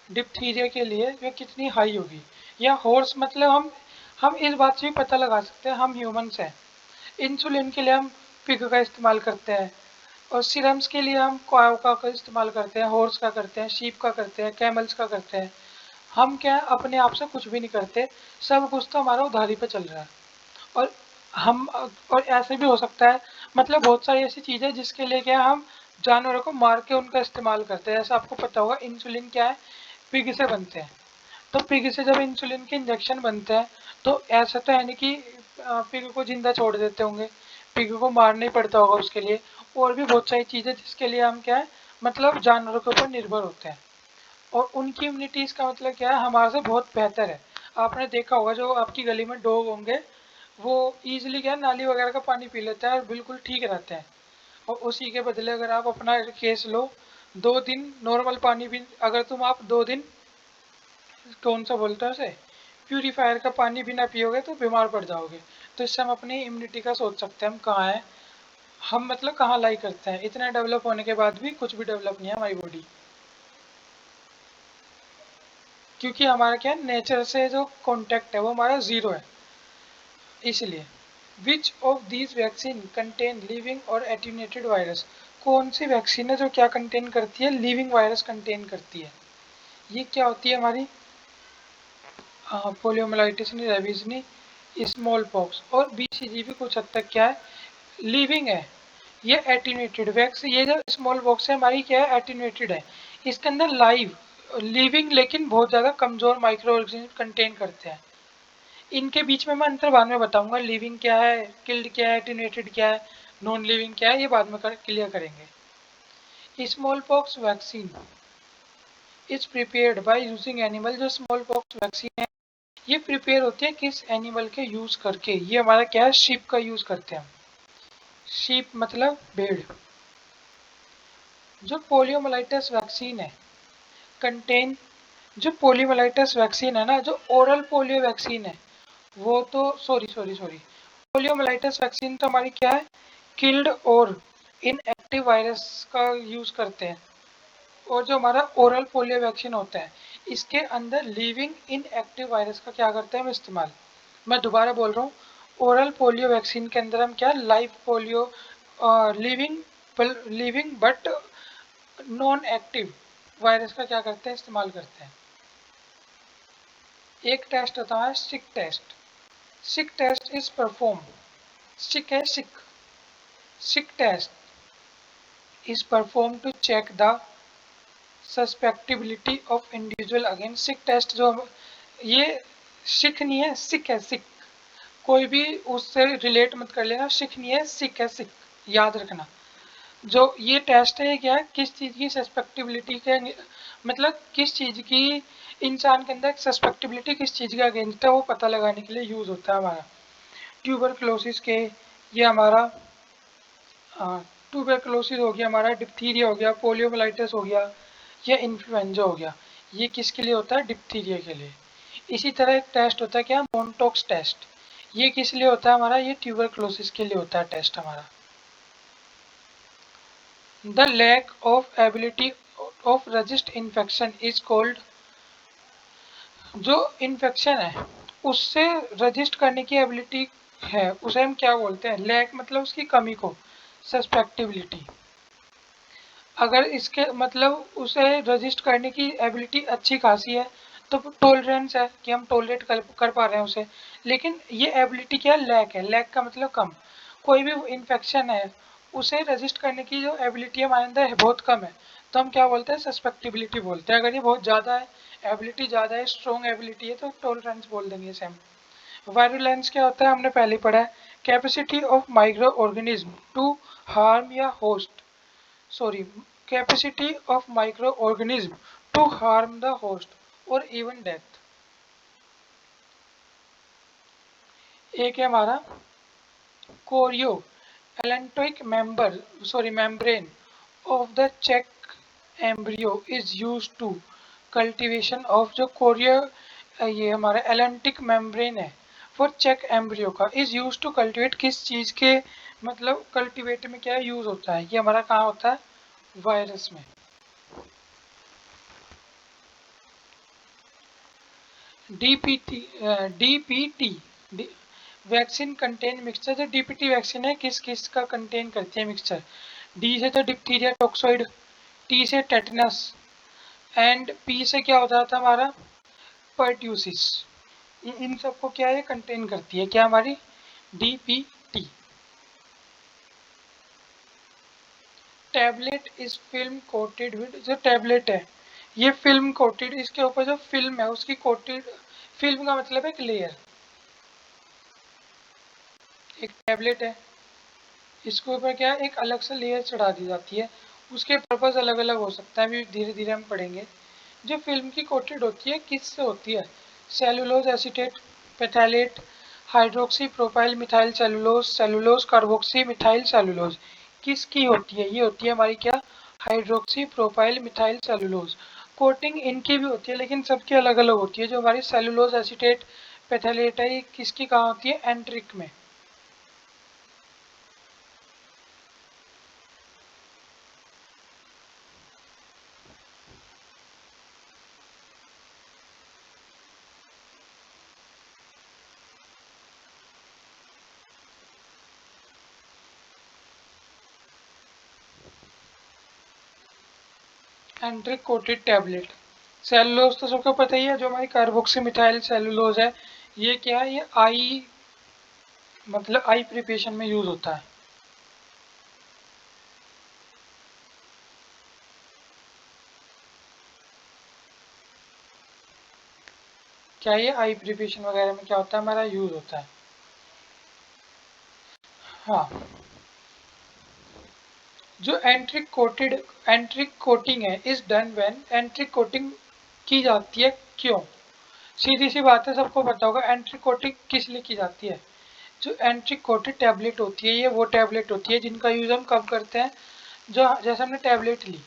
[SPEAKER 1] डिप्थीरिया के लिए वे कितनी हाई होगी। या हॉर्स मतलब हम इस बात से भी पता लगा सकते हैं, हम ह्यूमंस हैं, इंसुलिन के लिए हम पिग का इस्तेमाल करते हैं, और सीरम्स के लिए हम काऊ का इस्तेमाल करते हैं, हॉर्स का करते हैं, शीप का करते हैं, कैमल्स का करते हैं। हम क्या है, अपने आप से कुछ भी नहीं करते, सब कुछ तो हमारा उधारी पे चल रहा है। और हम और ऐसे भी हो सकता है, मतलब बहुत सारी ऐसी चीज़ है जिसके लिए क्या है, हम जानवरों को मार के उनका इस्तेमाल करते हैं। जैसे आपको पता होगा इंसुलिन क्या है, पिग से बनते हैं। तो पिग से जब इंसुलिन के इंजेक्शन बनते हैं तो ऐसा तो है नहीं कि पिग को जिंदा छोड़ देते होंगे, पिग को मारना ही पड़ता होगा उसके लिए। और भी बहुत सारी चीज़ें जिसके लिए हम क्या है, मतलब जानवरों के ऊपर निर्भर होते हैं। और उनकी इम्यूनिटीज़ का मतलब क्या है, हमारे से बहुत बेहतर है। आपने देखा होगा जो आपकी गली में डॉग होंगे, वो ईजिली क्या है, नाली वगैरह का पानी पी लेते हैं और बिल्कुल ठीक रहते हैं। और उसी के बदले अगर आप अपना केस लो, 2 दिन नॉर्मल पानी भी, अगर तुम आप 2 दिन, कौन सा बोलते हैं उसे, प्यूरीफायर का पानी भी ना पियोगे तो बीमार पड़ जाओगे। तो इससे हम अपनी इम्यूनिटी का सोच सकते हैं हम कहाँ हैं, हम मतलब कहाँ लाई करते हैं। इतना डेवलप होने के बाद भी कुछ भी डेवलप नहीं है हमारी बॉडी, क्योंकि हमारा क्या है, नेचर से जो कांटेक्ट है वो हमारा ज़ीरो है, इसलिए। Which of these vaccine contain living और एटीन्यूएटेड वायरस, कौन सी वैक्सीन है जो क्या कंटेन करती है, लिविंग वायरस कंटेन करती है। ये क्या होती है हमारी, पोलियोमाइलाइटिस नहीं, रेबीज नहीं, स्मॉल पॉक्स और बीसीजी भी कुछ हद तक क्या है, लिविंग है। ये एटीन्यूएटेड वैक्स, ये जो स्मॉल पॉक्स है हमारी क्या है, एटीन्यूएटेड है। इसके अंदर लाइव लिविंग लेकिन बहुत ज़्यादा कमज़ोर माइक्रो ऑर्गेनिज्म कंटेन करते हैं। इनके बीच में मैं अंतर बाद में बताऊंगा, लिविंग क्या है, किल्ड क्या है, एटीन्यूएटेड क्या है, नॉन लिविंग क्या है, ये बाद में क्लियर करेंगे। Small pox vaccine is prepared by using animal, जो स्मॉल पॉक्स वैक्सीन है ये प्रिपेयर होती है किस एनिमल के यूज करके, ये हमारा क्या है, शीप का यूज करते हैं हम। शीप मतलब भेड़। जो पोलियोमाइलाइटिस वैक्सीन है कंटेन, जो पोलियोमाइलाइटिस वैक्सीन है ना, जो ओरल पोलियो वैक्सीन है, वो तो सॉरी पोलियोमाइलाइटिस वैक्सीन तो हमारी क्या है, किल्ड और इनएक्टिव वायरस का यूज करते हैं। और जो हमारा ओरल पोलियो वैक्सीन होता है इसके अंदर लिविंग इनएक्टिव वायरस का क्या करते हैं हम इस्तेमाल। मैं दोबारा बोल रहा हूँ, ओरल पोलियो वैक्सीन के अंदर हम क्या, live polio, living living but non active virus का क्या करते हैं, इस्तेमाल करते हैं। एक टेस्ट होता है Schick test. Schick test is perform, Schick है Schick, Schick test is perform to check the susceptibility of individual against Schick test. जो ये सिक नहीं है, सिक है सिक, कोई भी उससे रिलेट मत कर लेना, सिक नहीं है, सिक है सिक, याद रखना। जो ये टेस्ट है क्या है, किस चीज़ की सस्पेक्टिबिलिटी के, मतलब किस चीज़ की, इंसान के अंदर सस्पेक्टिबिलिटी किस चीज़ के अगेंस्ट है वो पता लगाने के लिए यूज़ होता है हमारा। ट्यूबरक्लोसिस के, ये हमारा ट्यूबरक्लोसिस हो गया, हमारा डिप्थीरिया हो गया, पोलियोमाइलाइटिस हो गया, या इन्फ्लुएंजा हो गया, ये किसके लिए होता है, डिप्थीरिया के लिए। इसी तरह एक टेस्ट होता है क्या, मोनटॉक्स टेस्ट, ये किस लिए होता है हमारा, ये ट्यूबरक्लोसिस के लिए होता है टेस्ट हमारा। The lack of ability of resist infection is called, जो इन्फेक्शन है उससे रजिस्ट करने की एबिलिटी है उसे हम क्या बोलते हैं, लैक मतलब उसकी कमी को, सस्पेक्टिबिलिटी। अगर इसके मतलब उसे रजिस्ट करने की एबिलिटी अच्छी खासी है तो टॉलरेंस है कि हम टॉलरेट कर पा रहे हैं उसे। लेकिन ये एबिलिटी क्या, लैक है, लैक का मतलब कम। कोई भी इन्फेक्शन है उसे रजिस्ट करने की जो एबिलिटी हमारे अंदर है बहुत कम है, तो हम क्या बोलते हैं, सस्पेक्टिबिलिटी बोलते हैं। अगर ये बहुत ज़्यादा है, एबिलिटी ज़्यादा है, स्ट्रॉन्ग एबिलिटी है, तो टॉलरेंस बोल देंगे इसे हम। वायरुलेंस क्या होता है, हमने पहले पढ़ा है, capacity of micro organism to harm या host, sorry, capacity of microorganism to harm the host or even death। एक है हमारा chorio allantoic member, membrane of the check embryo is used to cultivation of, जो chorio, ये हमारा एलेंटिक membrane है for check embryo का is use to cultivate, किस चीज के मतलब कल्टिवेट में क्या यूज होता है, ये हमारा कहाँ होता है, वायरस में। DPT, DPT vaccine contain mixture, जो डीपीटी वैक्सीन है किस किस का कंटेन करती है मिक्सचर। डी से तो डिप्थीरिया टॉक्सोइड, टी से टेटनस, एंड पी से क्या होता था हमारा, पर्ट्यूसिस। इन सबको क्या ये कंटेन करती है, क्या हमारी DPT. Tablet is film coated with, जो टैबलेट है ये फिल्म कोटेड, इसके ऊपर जो फिल्म है उसकी कोटेड, फिल्म का मतलब है एक लेयर, एक टैबलेट है इसके ऊपर क्या है एक अलग से लेयर चढ़ा दी जाती है। उसके पर्पज़ अलग अलग हो सकता है, अभी धीरे धीरे हम पढ़ेंगे। जो फिल्म की कोटेड होती है किससे होती है, cellulose acetate, phthalate, hydroxy propyl methyl cellulose, cellulose carboxy methyl cellulose, किसकी होती है, ये होती है हमारी क्या, hydroxy propyl methyl cellulose. Coating इनकी भी होती है लेकिन सबकी अलग अलग होती है। जो हमारी सेलुलोज एसीटेट पेथालेट है ये किसकी कहाँ होती है, एंट्रिक में। एंट्रिक कोटेड टैबलेट। सेलुलोज तो सबको पता ही है, जो हमारी कार्बोक्सी मिथाइल सेलुलोज है ये क्या है, ये आई मतलब आई प्रिपरेशन में यूज होता है। क्या ये आई प्रिपरेशन वगैरह में क्या होता है हमारा यूज होता है। हाँ, जो एंट्रिक कोटिंग है इज डन व्हेन, एंट्रिक कोटिंग की जाती है क्यों, सीधी सी बात है सबको पता होगा एंट्रिक कोटिंग किस लिए की जाती है। जो एंट्रिक कोटेड टैबलेट होती है ये वो टैबलेट होती है जिनका यूज हम कब करते हैं, जो जैसे हमने टैबलेट ली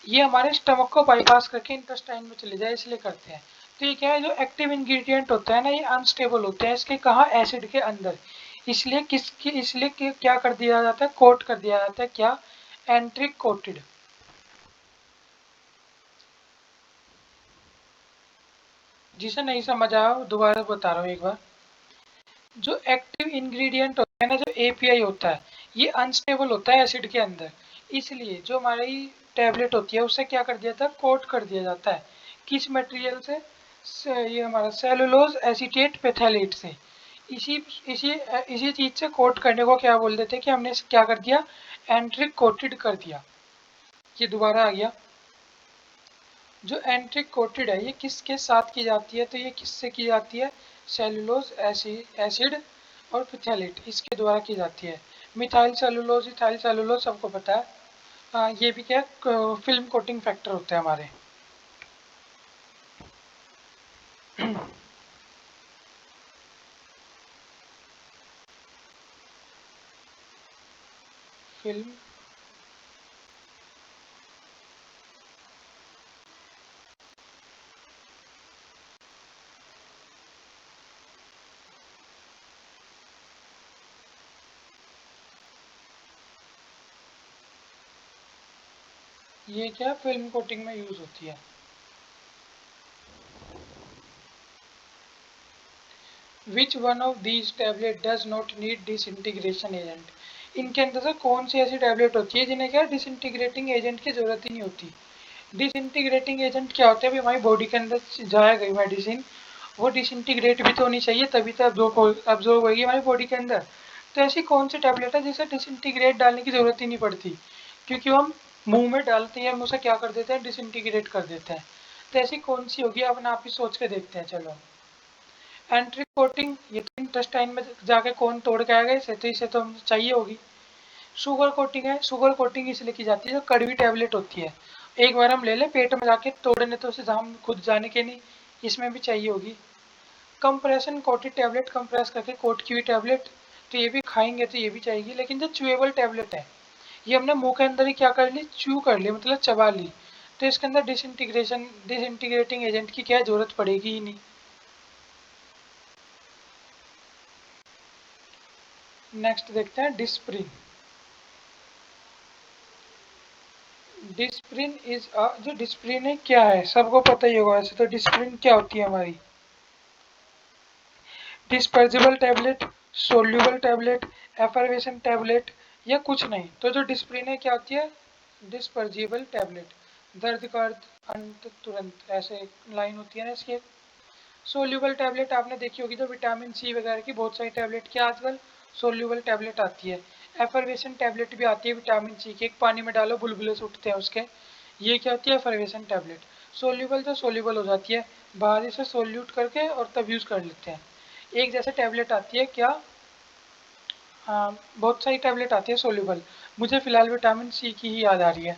[SPEAKER 1] ये हमारे स्टमक को बाईपास करके इंटेस्टाइन में चले जाए इसलिए करते हैं। तो ये क्या है, जो एक्टिव इंग्रेडिएंट होता है ना ये अनस्टेबल होते हैं, इसके कहाँ, एसिड के अंदर। इसलिए किसकी, इसलिए क्या कर दिया जाता है, कोट कर दिया जाता है क्या, एंट्रिक कोटेड। जिसे नहीं समझ आया दोबारा बता रहा हूँ एक बार। जो एक्टिव इंग्रेडिएंट होता है ना, जो एपीआई होता है ये अनस्टेबल होता है एसिड के अंदर, इसलिए जो हमारी टैबलेट होती है उससे क्या कर दिया था, कोट कर दिया जाता है। किस मटेरियल से ये हमारा सेलुलोज एसीटेट पेथालेट से। इसी इसी इसी चीज से कोट करने को क्या बोल देते हैं कि हमने क्या कर दिया, एंट्रिक कोटेड कर दिया। ये दोबारा आ गया। जो एंट्रिक कोटेड है ये किसके साथ की जाती है, तो ये किससे की जाती है, सेलुलोज एसिड और पिथैलेट इसके द्वारा की जाती है। मिथाइल सेलुलोज इथाइल सेलुलोज सबको पता है। ये भी क्या फिल्म कोटिंग फैक्टर होते हैं हमारे। फिल्म, ये क्या फिल्म कोटिंग में यूज होती है। Which one of these tablet does not need disintegration agent, इनके अंदर से कौन सी ऐसी टैबलेट होती है जिन्हें क्या डिसइंटीग्रेटिंग एजेंट की जरूरत ही नहीं होती। डिसइंटीग्रेटिंग एजेंट क्या होता है, अभी हमारी बॉडी के अंदर जाया गई मेडिसिन, वो डिसइंटीग्रेट भी तो होनी चाहिए तभी तो अब्जॉर्ब होगी हमारी बॉडी के अंदर। तो ऐसी कौन सी टैबलेट है जिसे डिसइंटीग्रेट डालने की जरूरत ही नहीं पड़ती, क्योंकि हम मुंह में डालते हैं हम उसे क्या कर देते हैं, डिसइंटीग्रेट कर देते हैं। तो ऐसी कौन सी होगी अपने आप ही सोच के देखते हैं चलो। एंट्री कोटिंग, ये तो इंटेस्टाइन में जाके कौन तोड़ के आएगा इसे, तो इसे तो हमें चाहिए होगी। शुगर कोटिंग है, शुगर कोटिंग इसलिए की जाती है जो कड़वी टैबलेट होती है, एक बार हम ले लें पेट में जाके तोड़ने तो उसे हम खुद जाने के नहीं, इसमें भी चाहिए होगी। कंप्रेशन कोटेड टैबलेट, कंप्रेस करके कोट की हुई टैबलेट, तो ये भी खाएंगे तो ये भी चाहिए। लेकिन जो च्यूएबल टैबलेट है ये हमने मुंह के अंदर ही क्या कर ली, च्यू कर ली मतलब चबा ली, तो इसके अंदर डिसइंटीग्रेटिंग एजेंट की क्या जरूरत पड़ेगी ही नहीं। नेक्स्ट देखते हैं डिस्प्रिन। डिस्प्रिन इज जो डिस्प्रिन है क्या है, सबको पता ही होगा वैसे तो। डिस्प्रिन क्या होती है हमारी? Dispersible tablet, soluble tablet, एफर्वेशन tablet, या कुछ नहीं। तो जो डिस्प्रिन है क्या होती है? Dispersible tablet. दर्द का अर्थ अंत तुरंत, ऐसे लाइन होती है ना इसकी। सोल्यूबल टैबलेट आपने देखी होगी, तो विटामिन सी वगैरह की बहुत सारी टैबलेट की आजकल सोल्यूबल टैबलेट आती है। एफर्वेशन टैबलेट भी आती है विटामिन सी की, एक पानी में डालो बुलबुले से उठते हैं उसके, ये क्या होती है? एफर्वेशन टैबलेट। सोल्यूबल तो सोल्यूबल हो जाती है, बाहर से सोल्यूट करके और तब यूज़ कर लेते हैं। एक जैसे टैबलेट आती है क्या? हाँ, बहुत सारी टैबलेट आती है सोल्यूबल। मुझे फिलहाल विटामिन सी की ही याद आ रही है।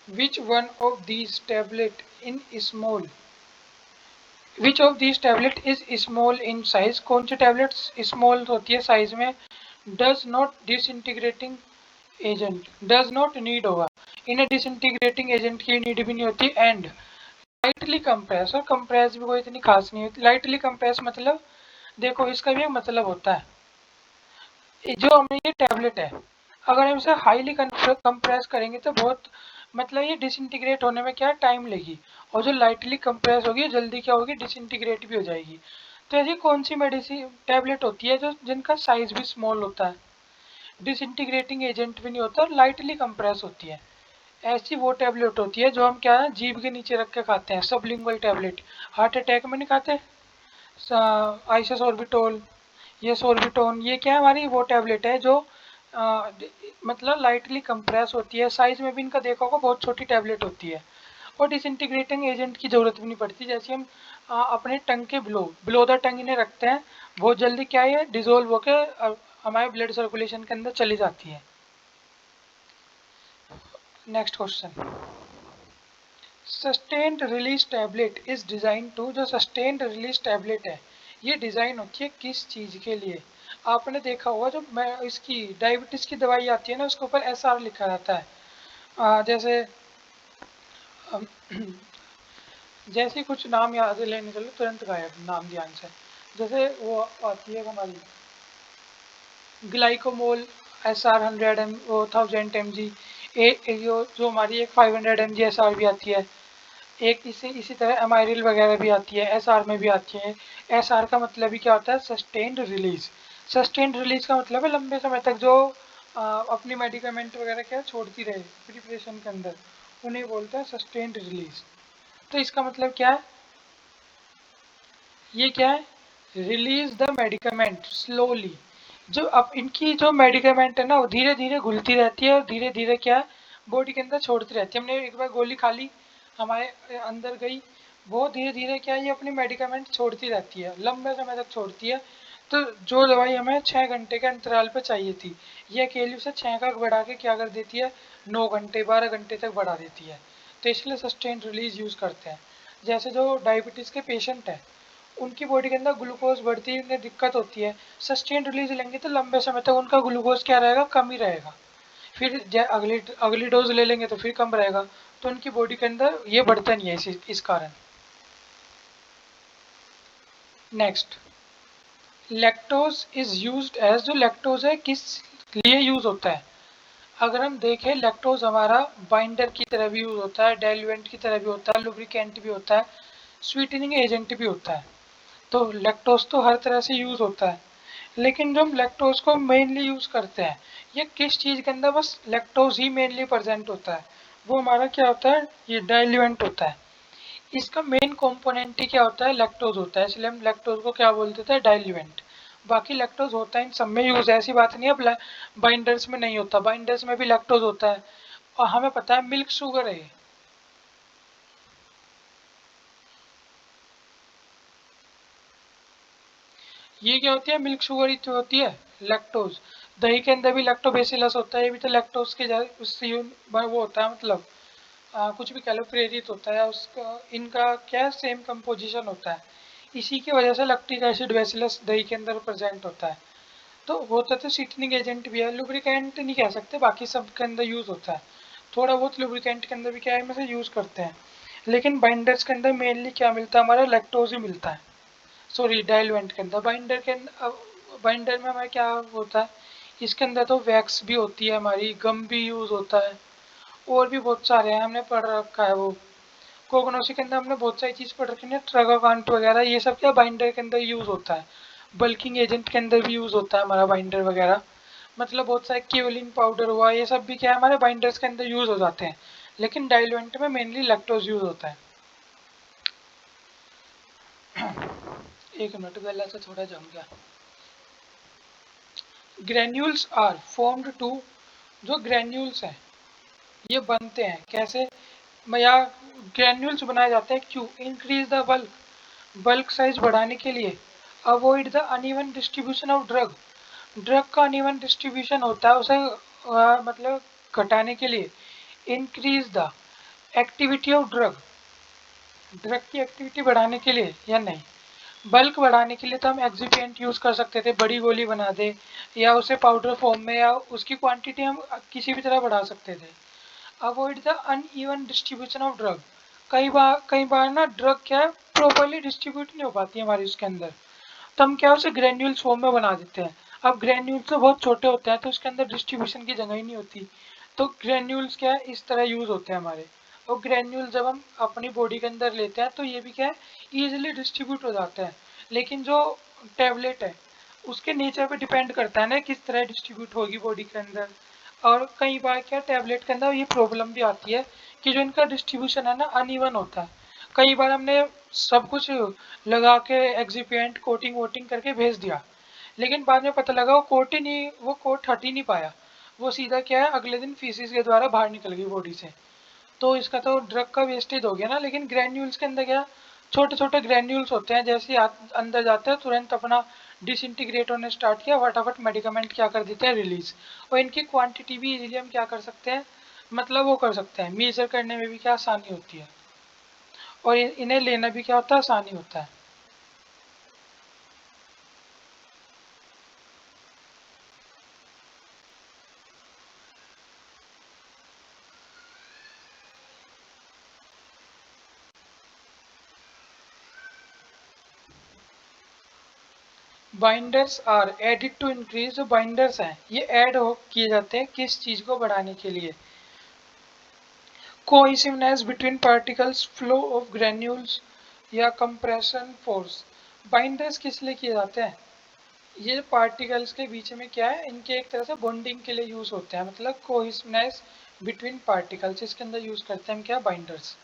[SPEAKER 1] Which one of these tablet in small, which of these tablet is small in size? कौन सी टैबलेट्स स्मॉल होती है साइज में? Does not disintegrating agent, does not need होगा, इन्हें डिसइंटीग्रेटिंग एजेंट की नीड भी नहीं होती। एंड लाइटली कंप्रेस, और कंप्रेस भी कोई इतनी खास नहीं होती। लाइटली कंप्रेस मतलब, देखो इसका भी एक मतलब होता है। जो हमें ये टैबलेट है, अगर हम इसे हाईली कंप्रेस करेंगे तो बहुत, मतलब ये डिसइंटीग्रेट होने में क्या टाइम लेगी। और जो लाइटली कंप्रेस होगी जल्दी क्या होगी? डिसइंटीग्रेट भी हो जाएगी। तो ऐसी कौन सी मेडिसिन टैबलेट होती है जो जिनका साइज भी स्मॉल होता है, डिसइंटीग्रेटिंग एजेंट भी नहीं होता और लाइटली कंप्रेस होती है? ऐसी वो टैबलेट होती है जो हम क्या है जीभ के नीचे रख के खाते हैं, सबलिंगुअल टैबलेट। हार्ट अटैक में नहीं खाते आइसोसोर्बिटोल, ये सोर्बिटोन, ये क्या है? हमारी वो टैबलेट है जो मतलब लाइटली कंप्रेस होती है। साइज में भी इनका देखा होगा बहुत छोटी टैबलेट होती है, और डिसइंटीग्रेटिंग एजेंट की जरूरत भी नहीं पड़ती। जैसे हम अपने टंग के बिलो द टंग इन्हें रखते हैं, बहुत जल्दी क्या है डिजोल्व होकर हमारे ब्लड सर्कुलेशन के अंदर चली जाती है। Next question. Sustained release tablet is design to, जो सस्टेन्ड रिलीज टैबलेट है ये डिजाइन होती है किस चीज के लिए? आपने देखा होगा जो मैं इसकी डायबिटीज की दवाई आती है ना, उसके ऊपर एसआर लिखा रहता है। जैसे अम, जैसे ही कुछ नाम याद लेने चलो तुरंत गायब नाम ध्यान से। जैसे वो आती है हमारी ग्लाइकोमोल, SR 100 वो 1000 mg, जो हमारी एक 500 mg SR भी आती है। एक इसी तरह एमाइरिल वगैरह भी आती है, एसआर में भी आती है। एसआर का मतलब ही क्या होता है? Sustained release. सस्टेन्ड रिलीज का मतलब है लंबे समय तक जो अपनी मेडिकामेंट वगैरह क्या छोड़ती रहे प्रिपरेशन के अंदर, उन्हें बोलते हैं सस्टेन्ड रिलीज। तो इसका मतलब क्या है? ये क्या है? Release the medicament slowly. जो अब इनकी जो मेडिकामेंट है ना वो धीरे धीरे घुलती रहती है और धीरे धीरे क्या बॉडी के अंदर छोड़ती रहती है। हमने एक बार गोली खा ली, हमारे अंदर गई, वो धीरे धीरे क्या है ये अपनी मेडिकामेंट छोड़ती रहती है, लंबे समय तक छोड़ती है। तो जो दवाई हमें 6 घंटे के अंतराल पे चाहिए थी, ये अकेली उसे 6 का बढ़ा के क्या कर देती है? 9 घंटे 12 घंटे तक बढ़ा देती है। तो इसलिए सस्टेन रिलीज यूज़ करते हैं। जैसे जो डायबिटीज़ के पेशेंट हैं, उनकी बॉडी के अंदर ग्लूकोज बढ़ती है, उन्हें दिक्कत होती है। सस्टेन रिलीज लेंगे तो लंबे समय तक उनका ग्लूकोज क्या रहेगा? कम ही रहेगा। फिर अगली अगली डोज ले लेंगे तो फिर कम रहेगा। तो उनकी बॉडी के अंदर ये बढ़ता नहीं है इस कारण। Next, lactose is used as, जो लैक्टोज है किस लिए यूज होता है? अगर हम देखें लैक्टोज हमारा बाइंडर की तरह भी यूज होता है, डाइल्यूएंट की तरह भी होता है, लुब्रिकेंट भी होता है, स्वीटनिंग एजेंट भी होता है। तो लैक्टोज तो हर तरह से यूज होता है, लेकिन जो हम लैक्टोज को मेनली यूज करते हैं ये किस चीज के अंदर? बस लैक्टोज ही मेनली प्रेजेंट होता है, वो हमारा क्या होता है? ये डाइल्यूएंट होता है। इसका मेन कंपोनेंट ही क्या होता है? लैक्टोज होता है, इसलिए हम लैक्टोज को क्या बोलते थे? डाइल्यूएंट। बाकी लैक्टोज होता है इन सब में यूज, ऐसी बात नहीं है बाइंडर्स में नहीं होता, बाइंडर्स में भी लैक्टोज होता है। और हमें पता है मिल्क शुगर है, ये क्या होती है? मिल्क शुगर ही तो होती है लैक्टोज। दही के अंदर भी लैक्टोबैसिलस होता है, ये भी तो लैक्टोज के उससे वो होता है, मतलब कुछ भी कह लो प्रेरित होता है उसका। इनका क्या सेम कंपोजिशन होता है, इसी की वजह से लैक्टिक एसिड बैसिलस दही के अंदर प्रेजेंट होता है। तो होता तो सीटनिंग एजेंट भी है, लुब्रिकेंट नहीं कह सकते, बाकी सब के अंदर यूज होता है। थोड़ा बहुत लुब्रिकेंट के अंदर भी क्या है में से यूज़ करते हैं, लेकिन बाइंडर्स के अंदर मेनली क्या मिलता है हमारा, लैक्टोज ही मिलता है। सॉरी, डाइल्यूएंट के अंदर। बाइंडर में हमारा क्या होता है, इसके अंदर तो वैक्स भी होती है हमारी, गम भी यूज़ होता है, और भी बहुत सारे हैं, हमने पढ़ रखा है वो कोगनोसी के अंदर हमने बहुत सारी चीज़ पढ़ रखी है, ट्रगाकांट वगैरह, ये सब क्या बाइंडर के अंदर यूज़ होता है। बल्किंग एजेंट के अंदर भी यूज़ होता है हमारा बाइंडर वगैरह, मतलब बहुत सारे केवलिन पाउडर हुआ, ये सब भी क्या है हमारे बाइंडर्स के अंदर यूज़ हो जाते हैं, लेकिन डाइल्यूएंट में मेनली लैक्टोज यूज़ होता है। एक मिनट, गला से थोड़ा जम गया। ग्रेन्यूल्स आर फॉर्म्ड टू, जो ग्रेन्यूल्स हैं ये बनते हैं कैसे, या ग्रेन्यूल्स बनाए जाते हैं क्यों, increase the bulk, bulk size बढ़ाने के लिए, avoid the uneven distribution of drug, drug का अनइवन डिस्ट्रीब्यूशन होता है उसे मतलब घटाने के लिए, increase the activity of drug, drug की एक्टिविटी बढ़ाने के लिए या नहीं, बल्क बढ़ाने के लिए तो हम एक्सिपिएंट यूज़ कर सकते थे, बड़ी गोली बना दे या उसे पाउडर फॉर्म में, या उसकी क्वांटिटी हम किसी भी तरह बढ़ा सकते थे। Avoid the uneven distribution of drug, कई बार ना ड्रग क्या है प्रॉपरली डिस्ट्रीब्यूट नहीं हो पाती है हमारी उसके अंदर, तो हम क्या उसे ग्रेन्यूल्स फॉर्म में बना देते हैं। अब ग्रेन्यूल्स तो बहुत छोटे होते हैं तो उसके अंदर डिस्ट्रीब्यूशन की जगह ही नहीं होती, तो ग्रेन्यूल्स क्या है इस तरह यूज़ होते हैं हमारे। और ग्रेन्यूल जब हम अपनी बॉडी के अंदर लेते हैं तो ये भी क्या है ईजिली डिस्ट्रीब्यूट हो जाता है, लेकिन जो टेबलेट है उसके नेचर पे डिपेंड करता है ना किस तरह डिस्ट्रीब्यूट होगी बॉडी के अंदर। और कई बार क्या टैबलेट के अंदर ये प्रॉब्लम भी आती है कि जो इनका डिस्ट्रीब्यूशन है ना अनइवन होता है, कई बार हमने सब कुछ लगा के एक्सिपिएंट कोटिंग वोटिंग करके भेज दिया, लेकिन बाद में पता लगा वो कोट ही नहीं, वो कोट हट ही नहीं पाया, वो सीधा क्या है अगले दिन फीसिस के द्वारा बाहर निकल गई बॉडी से, तो इसका तो ड्रग का वेस्टेज हो गया ना। लेकिन ग्रैन्यूल्स के अंदर क्या छोटे छोटे ग्रैन्यूल्स होते हैं, जैसे अंदर जाते हैं तुरंत अपना डिसइंटीग्रेट होने स्टार्ट किया, फटाफट मेडिकामेंट क्या कर देते हैं रिलीज, और इनकी क्वांटिटी भी इजीली हम क्या कर सकते हैं, मतलब वो कर सकते हैं, मेजर करने में भी क्या आसानी होती है, और इन्हें लेना भी क्या होता है आसानी होता है। Binders are added to increase, जो बाइंडर्स हैं ये ऐड हो किए जाते हैं किस चीज़ को बढ़ाने के लिए, cohesiveness between particles, flow of granules, या कंप्रेशन फोर्स। बाइंडर्स किस लिए किए जाते हैं, ये पार्टिकल्स के बीच में क्या है इनके एक तरह से बॉन्डिंग के लिए यूज़ होते हैं, मतलब कोहेसिवनेस बिटवीन पार्टिकल्स, इसके अंदर यूज़ करते हैं हम क्या बाइंडर्स।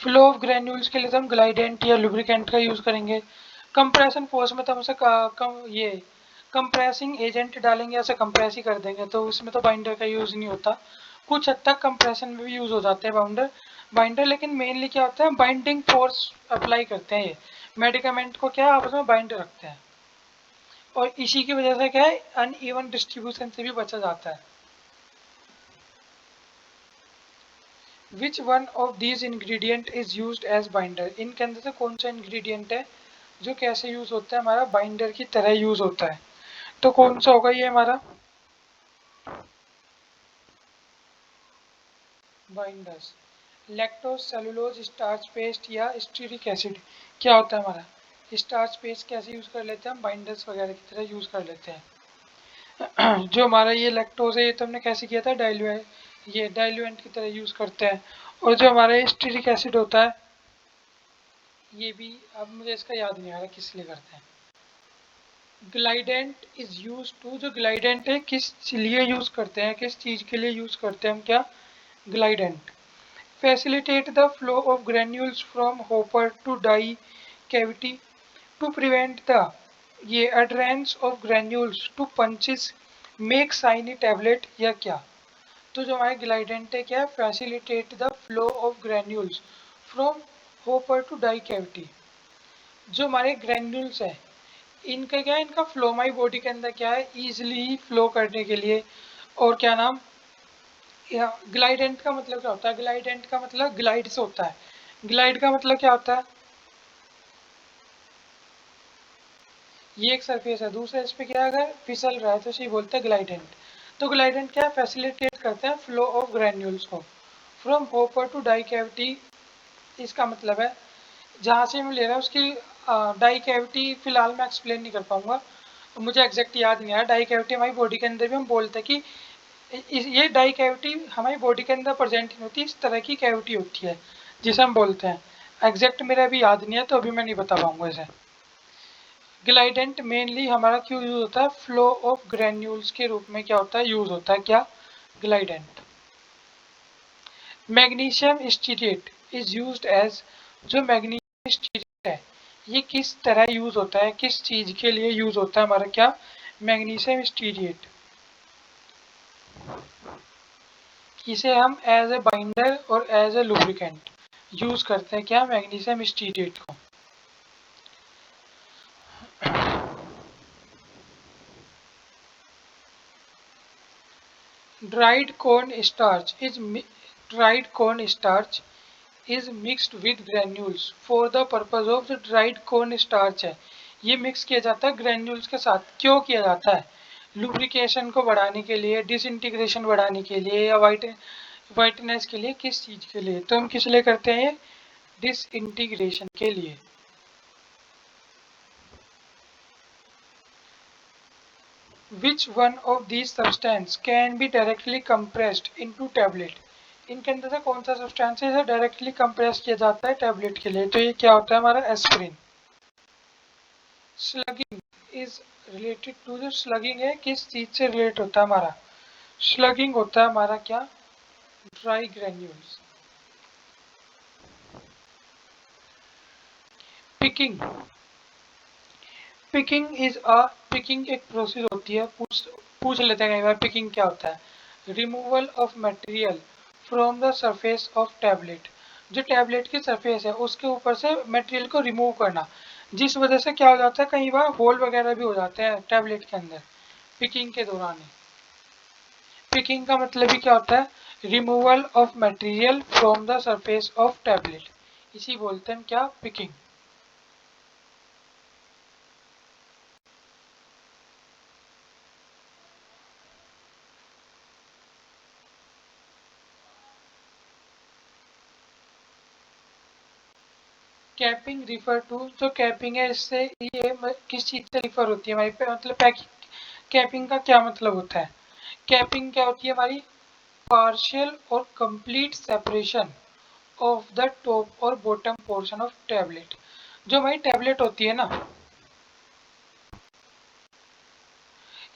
[SPEAKER 1] फ्लो ऑफ ग्रेन्यूल्स के लिए तो हम ग्लाइडेंट या लुब्रिकेंट का यूज़ करेंगे। कंप्रेशन फोर्स में तो हम उसे ये कंप्रेसिंग एजेंट डालेंगे, ऐसे कंप्रेस ही कर देंगे, तो उसमें तो बाइंडर का यूज़ नहीं होता। कुछ हद तक कंप्रेशन में भी यूज़ हो जाते हैं बाइंडर, लेकिन मेनली क्या होता है बाइंडिंग फोर्स अप्लाई करते हैं, ये मेडिकामेंट को क्या आपस में बाइंड रखते हैं, और इसी की वजह से क्या है अनइवन डिस्ट्रीब्यूशन से भी बचा जाता है। Which one of these ingredient is used as binder, इनके अंदर से कौन सा इंग्रेडिएंट है जो कैसे यूज होता है हमारा बाइंडर की तरह यूज होता है, तो कौन सा होगा ये हमारा binders, lactose, cellulose, starch paste या स्टीरिक एसिड, क्या होता है हमारा स्टार्च पेस्ट कैसे यूज कर लेते हैं हम बाइंडर्स वगैरह की तरह यूज कर लेते हैं। जो हमारा ये लैक्टोज है ये तो हमने कैसे किया था ये डाइल्यूएंट की तरह यूज करते हैं, और जो हमारा स्टीरिक एसिड होता है ये भी, अब मुझे इसका याद नहीं आ रहा किस लिए करते हैं। ग्लाइडेंट इज यूज टू, जो ग्लाइडेंट है किस लिए यूज करते हैं, किस चीज के लिए यूज करते हैं हम क्या glidant, facilitate the flow of granules from hopper to die cavity, to prevent the ये adherence of granules to punches make shiny tablet, या क्या, तो जो हमारे ग्लाइडेंट है क्या facilitate the flow of granules from hopper to die cavity, जो हमारे ग्रेन्यूल्स है इनका क्या है इनका फ्लो हमारी बॉडी के अंदर क्या है इजिली फ्लो करने के लिए, और क्या नाम, या ग्लाइडेंट का मतलब क्या होता है, ग्लाइडेंट का मतलब ग्लाइड से होता है, ग्लाइड का मतलब क्या होता है, ये एक सरफेस है दूसरा इस पे क्या अगर फिसल रहा है तो इसे बोलते हैं ग्लाइडेंट, तो ग्लाइडेंट क्या फैसिलिटेट करते हैं फ्लो ऑफ ग्रेन्यूल्स को from hopper to die cavity. इसका मतलब है जहाँ से मैं ले रहा हूँ उसकी डाई कैविटी फिलहाल मैं एक्सप्लेन नहीं कर पाऊंगा, मुझे एग्जैक्ट याद नहीं आया। डाई कैविटी हमारी बॉडी के अंदर भी हम बोलते हैं कि ये डाई कैविटी हमारी बॉडी के अंदर प्रेजेंट नहीं होती, इस तरह की कैविटी होती है जिसे हम बोलते हैं। एग्जैक्ट मेरा अभी याद नहीं है तो अभी मैं नहीं बता पाऊंगा इसे। ग्लाइडेंट मेनली हमारा क्यों यूज होता है, फ्लो ऑफ ग्रेन्यूल्स के रूप में क्या होता है यूज होता है क्या, glidant. Magnesium stearate is used as, जो मैग्नीशियम स्टीरेट है ये किस तरह यूज होता है, किस चीज के लिए यूज होता है हमारा क्या, मैग्नीशियम स्टीरेट। इसे हम एज ए बाइंडर और एज ए लुब्रिकेंट यूज करते हैं क्या, मैग्नीशियम स्टीरेट को। Dried corn starch is dried corn starch is mixed with granules for the purpose of, जो ड्राइड कॉर्न स्टार्च है ये मिक्स किया जाता है ग्रेन्यूल्स के साथ, क्यों किया जाता है, लुब्रिकेशन को बढ़ाने के लिए, डिसइंटीग्रेशन बढ़ाने के लिए, या वाइटनेस के लिए, किस चीज के लिए, तो हम किस लिए करते हैं ये, डिसइंटीग्रेशन के लिए। Which one of these substance can be directly compressed into tablet? इनके अंदर से कौन सा सब्सटेंस है डायरेक्टली कंप्रेस किया जाता है टैबलेट के लिए, तो ये क्या होता है हमारा aspirin. Slugging is related to, जो स्लगिंग है किस चीज से रिलेट होता है हमारा, स्लगिंग होता है हमारा क्या, ड्राई ग्रेन्यूल्स। पिकिंग, पिकिंग एक प्रोसेस होती है, पूछ लेते हैं कई बार पिकिंग क्या होता है। Removal of material from the surface of tablet, जो टैबलेट की सरफेस है उसके ऊपर से मटेरियल को रिमूव करना, जिस वजह से क्या हो जाता है कई बार होल वगैरह भी हो जाते हैं टैबलेट के अंदर पिकिंग के दौरान ही। पिकिंग का मतलब ही क्या होता है, removal of material from the surface of tablet, इसी बोलते हैं क्या, पिकिंग। कैपिंग रिफर टू, जो कैपिंग है इससे ये किस चीज से रिफर होती है हमारी मतलब कैपिंग का क्या मतलब होता है, कैपिंग क्या होती है हमारी, पार्शियल और complete separation of the top और बॉटम पोर्शन ऑफ टैबलेट। जो हमारी टैबलेट होती है ना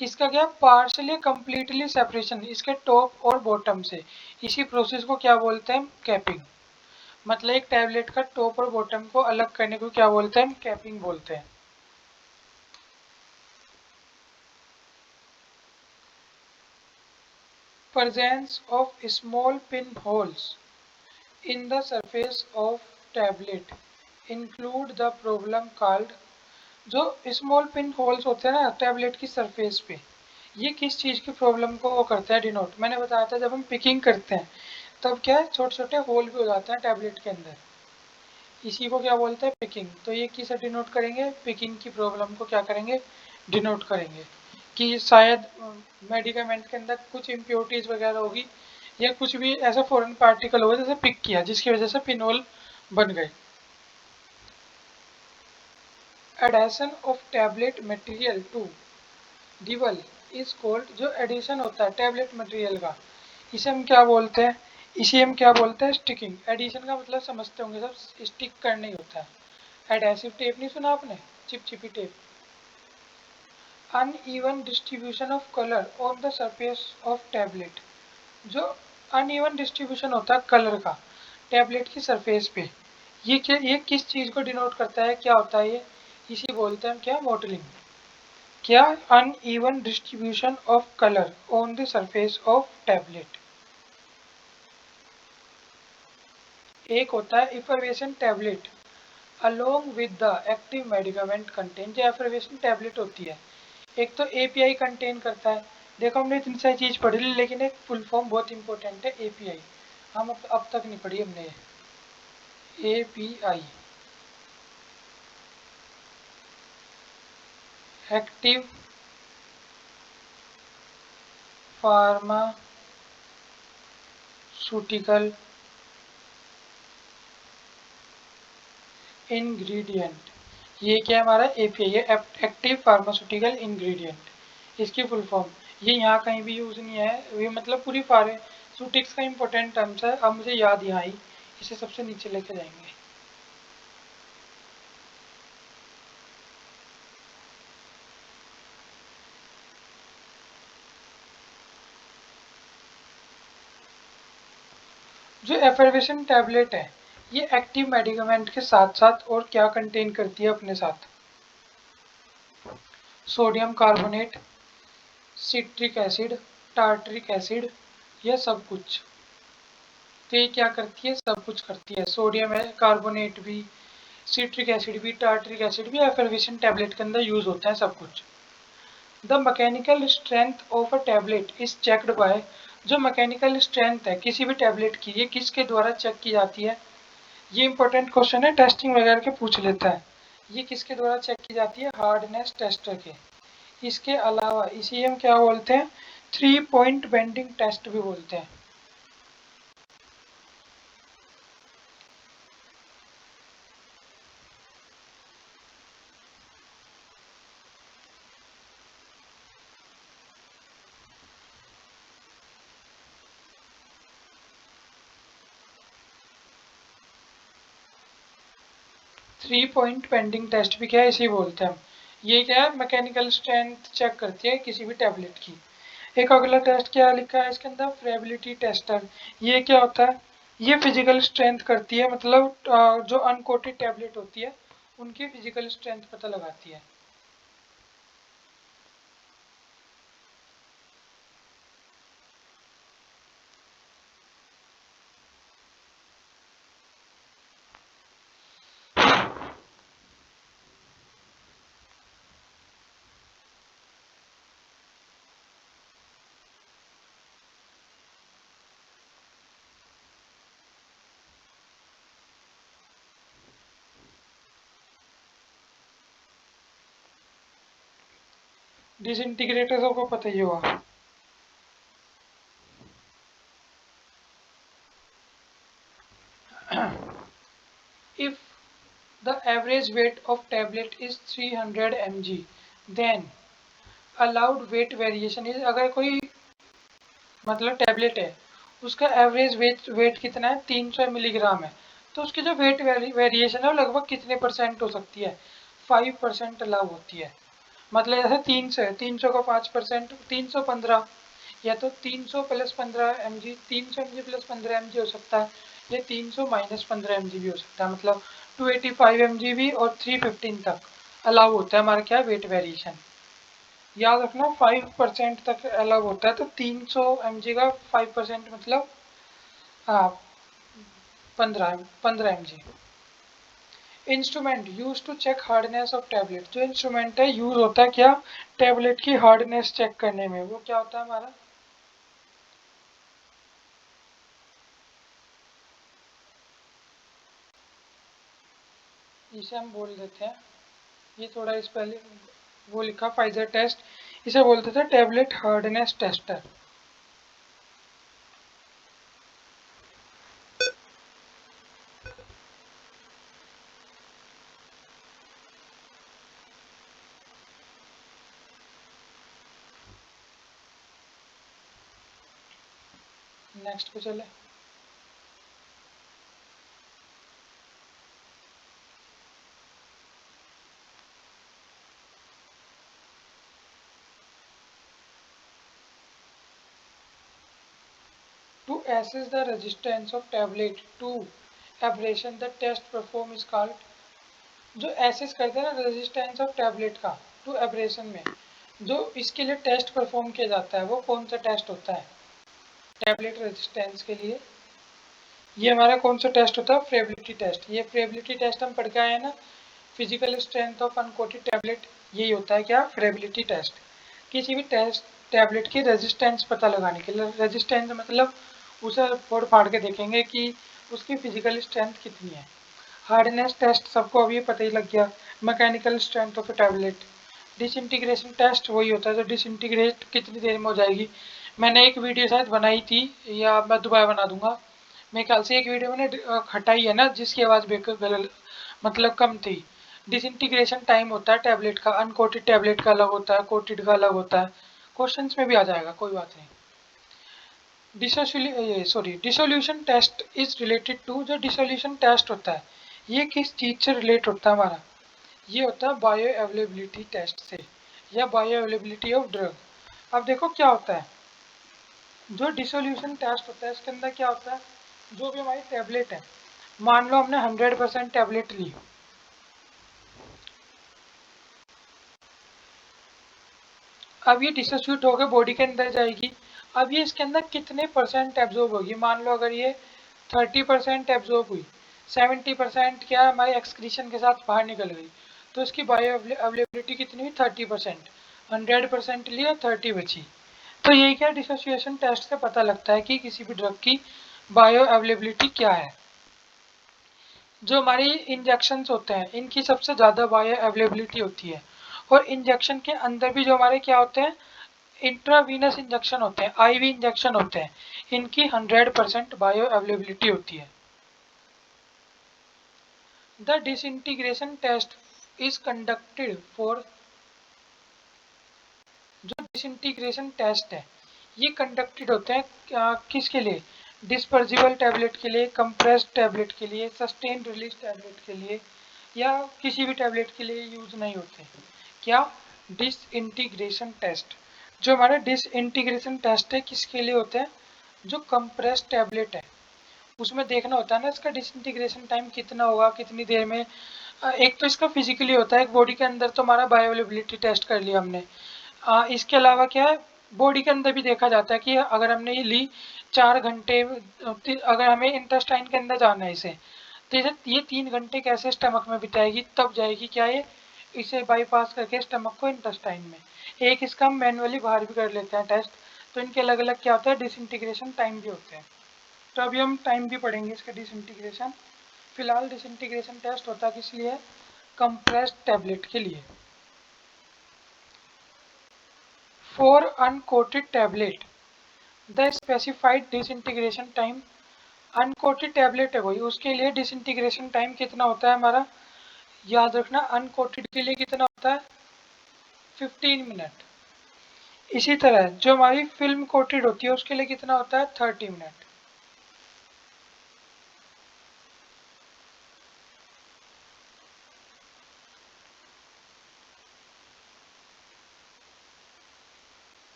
[SPEAKER 1] इसका क्या पार्शियली कंप्लीटली सेपरेशन इसके टॉप और बॉटम से, इसी प्रोसेस को क्या बोलते हैं, कैपिंग। मतलब एक टैबलेट का टॉप और बॉटम को अलग करने को क्या बोलते हैं, कैपिंग बोलते हैं। Presence of small pinholes in the surface of tablet include the problem called, जो स्मॉल पिन होल्स होते हैं ना टैबलेट की सरफेस पे, ये किस चीज़ की प्रॉब्लम को वो करता है डिनोट, मैंने बताया था जब हम पिकिंग करते हैं तब क्या है छोटे छोटे होल भी हो जाते हैं टैबलेट के अंदर, इसी को क्या बोलते हैं पिकिंग। तो ये किसे डिनोट करेंगे, पिकिंग की प्रॉब्लम को क्या करेंगे, डिनोट करेंगे कि शायद मेडिकामेंट के अंदर कुछ इम्प्योरिटीज वगैरह होगी या कुछ भी ऐसा फॉरेन पार्टिकल होगा जैसे पिक किया जिसकी वजह से पिनोल बन गए। Adhesion of tablet material to die wall is called, जो एडिशन होता है टैबलेट मटेरियल का इसे हम क्या बोलते हैं, इसे हम क्या बोलते हैं, स्टिकिंग। एडिशन का मतलब समझते होंगे सब, स्टिक करना ही होता है। एडेसिव टेप नहीं सुना आपने, चिपचिपी tape. Uneven distribution of colour on the surface of tablet, जो अनइवन डिस्ट्रीब्यूशन होता है कलर का टैबलेट की सरफेस पे, ये किस चीज़ को डिनोट करता है, क्या होता है ये, इसी बोलते हैं क्या, मॉडलिंग। क्या, uneven distribution of colour on the surface of tablet. एक होता है effervescent tablet along with the active medicament content, जो एफरवेशन टैबलेट होती है एक तो एपीआई कंटेन करता है। देखो हमने इतनी सारी चीज़ पढ़ी ली लेकिन एक फुल फॉर्म बहुत इंपॉर्टेंट है एपीआई, हम अब तक नहीं पढ़ी हमने, एपीआई एक्टिव फार्मास्यूटिकल इंग्रेडिएंट। ये क्या है हमारा एपीआई, ये एक्टिव फार्मास्यूटिकल इंग्रेडिएंट, इसकी फुल फॉर्म। ये यहाँ कहीं भी यूज़ नहीं है, ये मतलब पूरी फार्मास्यूटिक्स का इंपॉर्टेंट टर्म्स है। अब मुझे याद यहाँ ही, इसे सबसे नीचे लेके जाएंगे। जो एफर्वेशन टैबलेट है, ये एक्टिव मेडिकामेंट के साथ साथ और क्या कंटेन करती है अपने साथ? Sodium carbonate, citric acid, tartaric acid, यह सब कुछ। तो ये क्या करती है? सब कुछ करती है। सोडियम है, कार्बोनेट भी, सिट्रिक एसिड भी, टार्टरिक एसिड भी एफर्वेशन टैबलेट के अंदर यूज होता है सब कुछ। The mechanical strength of a tablet is checked by, जो मैकेनिकल स्ट्रेंथ है किसी भी टैबलेट की, ये किसके द्वारा चेक की जाती है? ये इंपॉर्टेंट क्वेश्चन है, टेस्टिंग वगैरह के पूछ लेता है। ये किसके द्वारा चेक की जाती है? हार्डनेस टेस्टर के। इसके अलावा इसे हम क्या बोलते हैं? 3 पॉइंट बेंडिंग टेस्ट भी बोलते हैं। 3 पॉइंट बेंडिंग टेस्ट भी क्या है, इसे बोलते हैं हम। ये क्या है? मैकेनिकल स्ट्रेंथ चेक करती है किसी भी टैबलेट की। एक अगला टेस्ट क्या लिखा है इसके अंदर? फ्रेबिलिटी टेस्टर। ये क्या होता है? ये फिजिकल स्ट्रेंथ करती है, मतलब जो अनकोटेड टैबलेट होती है उनकी फिजिकल स्ट्रेंथ पता लगाती है। डिसइंटीग्रेटर सबको पता ही होगा। If the average weight of tablet is 300 mg, then allowed weight variation is, अगर कोई मतलब टैबलेट है उसका एवरेज वेट कितना है? 300 मिलीग्राम है, तो उसकी जो वेट वेरिएशन है वो लगभग कितने परसेंट हो सकती है? 5% अलाउ होती है। मतलब जैसे 300 है, 300 का 5%, 315, या तो 300 plus 15 mg, 300 mg plus 15 mg हो सकता है, या 300 माइनस 15 mg भी हो सकता है। मतलब 285 mg भी और 315 तक अलाउ होता है हमारा क्या? Weight variation. याद रखना 5% तक अलाउ होता है, तो 300 mg का 5% मतलब हाँ 15 mg। Instrument use to check hardness of tablet, जो इंस्ट्रूमेंट है यूज होता है क्या? टैबलेट की हार्डनेस चेक करने में, वो क्या होता है हमारा? इसे हम बोल देते हैं, ये थोड़ा इस पहले वो लिखा फाइजर टेस्ट, इसे बोल देते हैं टैबलेट हार्डनेस टेस्टर। नेक्स्ट पे चले। To assess the resistance of tablet to abrasion, the test perform is called, जो एसेस करते हैं ना रेजिस्टेंस ऑफ टैबलेट का टू एब्रेशन में, जो इसके लिए टेस्ट परफॉर्म किया जाता है वो कौन सा टेस्ट होता है? टैबलेट रेजिस्टेंस के लिए ये हमारा कौन सा टेस्ट होता है? Friability test. ये फ्रेबिलिटी टेस्ट हम पढ़ के आए हैं ना, physical strength of uncoated tablet, यही होता है क्या? Friability test. किसी भी टेस्ट टैबलेट की रेजिस्टेंस पता लगाने के लिए, रेजिस्टेंस मतलब उसे फोड़ फाड़ के देखेंगे कि उसकी फिजिकल स्ट्रेंथ कितनी है। हार्डनेस टेस्ट सबको अभी पता ही लग गया, mechanical strength of a tablet. Disintegration test वही होता है जो डिसइंटीग्रेट कितनी देर में हो जाएगी, मैंने एक वीडियो शायद बनाई थी, या मैं दोबारा बना दूंगा। मेरे ख्याल से एक वीडियो मैंने हटाई है ना, जिसकी आवाज़ बेकर मतलब कम थी। डिसइंटीग्रेशन टाइम होता है टैबलेट का, अनकोटेड टैबलेट का अलग होता है, कोटेड का अलग होता है। क्वेश्चंस में भी आ जाएगा, कोई बात नहीं। Dissolution test is related to, जो डिसोल्यूशन टेस्ट होता है ये किस चीज़ से रिलेट होता है हमारा, ये होता है बायो अवेलेबिलिटी टेस्ट से, या बायो अवेलेबिलिटी ऑफ ड्रग। अब देखो क्या होता है, जो डिसोल्यूशन टेस्ट होता है इसके अंदर क्या होता है, जो भी हमारी टैबलेट है, मान लो हमने 100% टैबलेट ली, अब ये डिसोसिएट होकर बॉडी के अंदर जाएगी। अब ये इसके अंदर कितने परसेंट एब्जॉर्ब होगी, मान लो अगर ये 30% एब्जॉर्ब हुई, 70% क्या हमारे एक्सक्रीशन के साथ बाहर निकल गई, तो इसकी बायो अवेलेबिलिटी कितनी हुई, 30%। 100% लिया, 30 बची। तो यही क्या डिसोसिएशन टेस्ट से पता लगता है कि किसी भी ड्रग की बायो अवेलेबिलिटी क्या है। जो हमारी इंजेक्शंस होते हैं इनकी सबसे ज़्यादा बायो अवेलेबिलिटी होती है, और इंजेक्शन के अंदर भी जो हमारे क्या होते हैं, इंट्रावीनस इंजेक्शन होते हैं, आईवी इंजेक्शन होते हैं, इनकी 100% बायो अवेलेबिलिटी होती है। The disintegration test is conducted for, जो डिसइंटीग्रेशन टेस्ट है ये कंडक्टेड होते हैं किसके लिए, डिस्पर्जिबल टैबलेट के लिए, कंप्रेस्ड टैबलेट के लिए, सस्टेन रिलीज टैबलेट के लिए, या किसी भी टैबलेट के लिए यूज नहीं होते। क्या, डिसइंटीग्रेशन टेस्ट। जो हमारा डिसइंटीग्रेशन टेस्ट है किसके लिए होता है, जो कंप्रेस्ड टैबलेट है उसमें देखना होता है ना इसका डिसइंटीग्रेशन टाइम कितना होगा, कितनी देर में। एक तो इसका फिजिकली होता है, एक बॉडी के अंदर तो हमारा बायोअवेलेबिलिटी टेस्ट कर लिया हमने। इसके अलावा क्या है, बॉडी के अंदर भी देखा जाता है कि अगर हमने ये ली 4 घंटे, अगर हमें इंटेस्टाइन के अंदर जाना है इसे, तो ये 3 घंटे कैसे स्टमक में बिताएगी, तब जाएगी क्या ये, इसे बाईपास करके स्टमक को इंटेस्टाइन में। एक इसका हम मैनुअली बाहर भी कर लेते हैं टेस्ट। तो इनके अलग अलग क्या होता है, डिसइंटीग्रेशन टाइम भी होते हैं। तो अभी हम टाइम भी पढ़ेंगे इसका डिसइंटीग्रेशन। फिलहाल डिसइंटीग्रेशन टेस्ट होता है किस लिए, कंप्रेस्ड टैबलेट के लिए। For uncoated tablet the specified disintegration time, uncoated tablet है कोई, उसके लिए डिसइंटीग्रेशन टाइम कितना होता है हमारा, याद रखना अनकोटेड के लिए कितना होता है, 15 मिनट। इसी तरह जो हमारी फिल्म कोटेड होती है उसके लिए कितना होता है, 30 मिनट।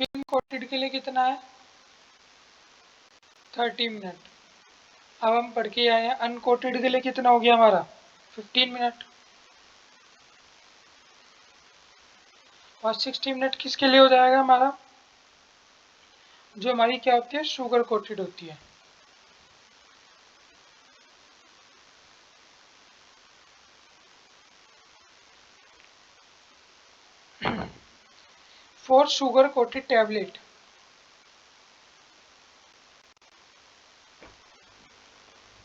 [SPEAKER 1] फिल्म कोटेड के लिए कितना है, 30 मिनट। अब हम पढ़ के आए हैं अनकोटेड के लिए कितना हो गया हमारा, 15 मिनट। और 60 मिनट किसके लिए हो जाएगा हमारा, जो हमारी क्या होती है, शुगर कोटेड होती है। For sugar coated tablet,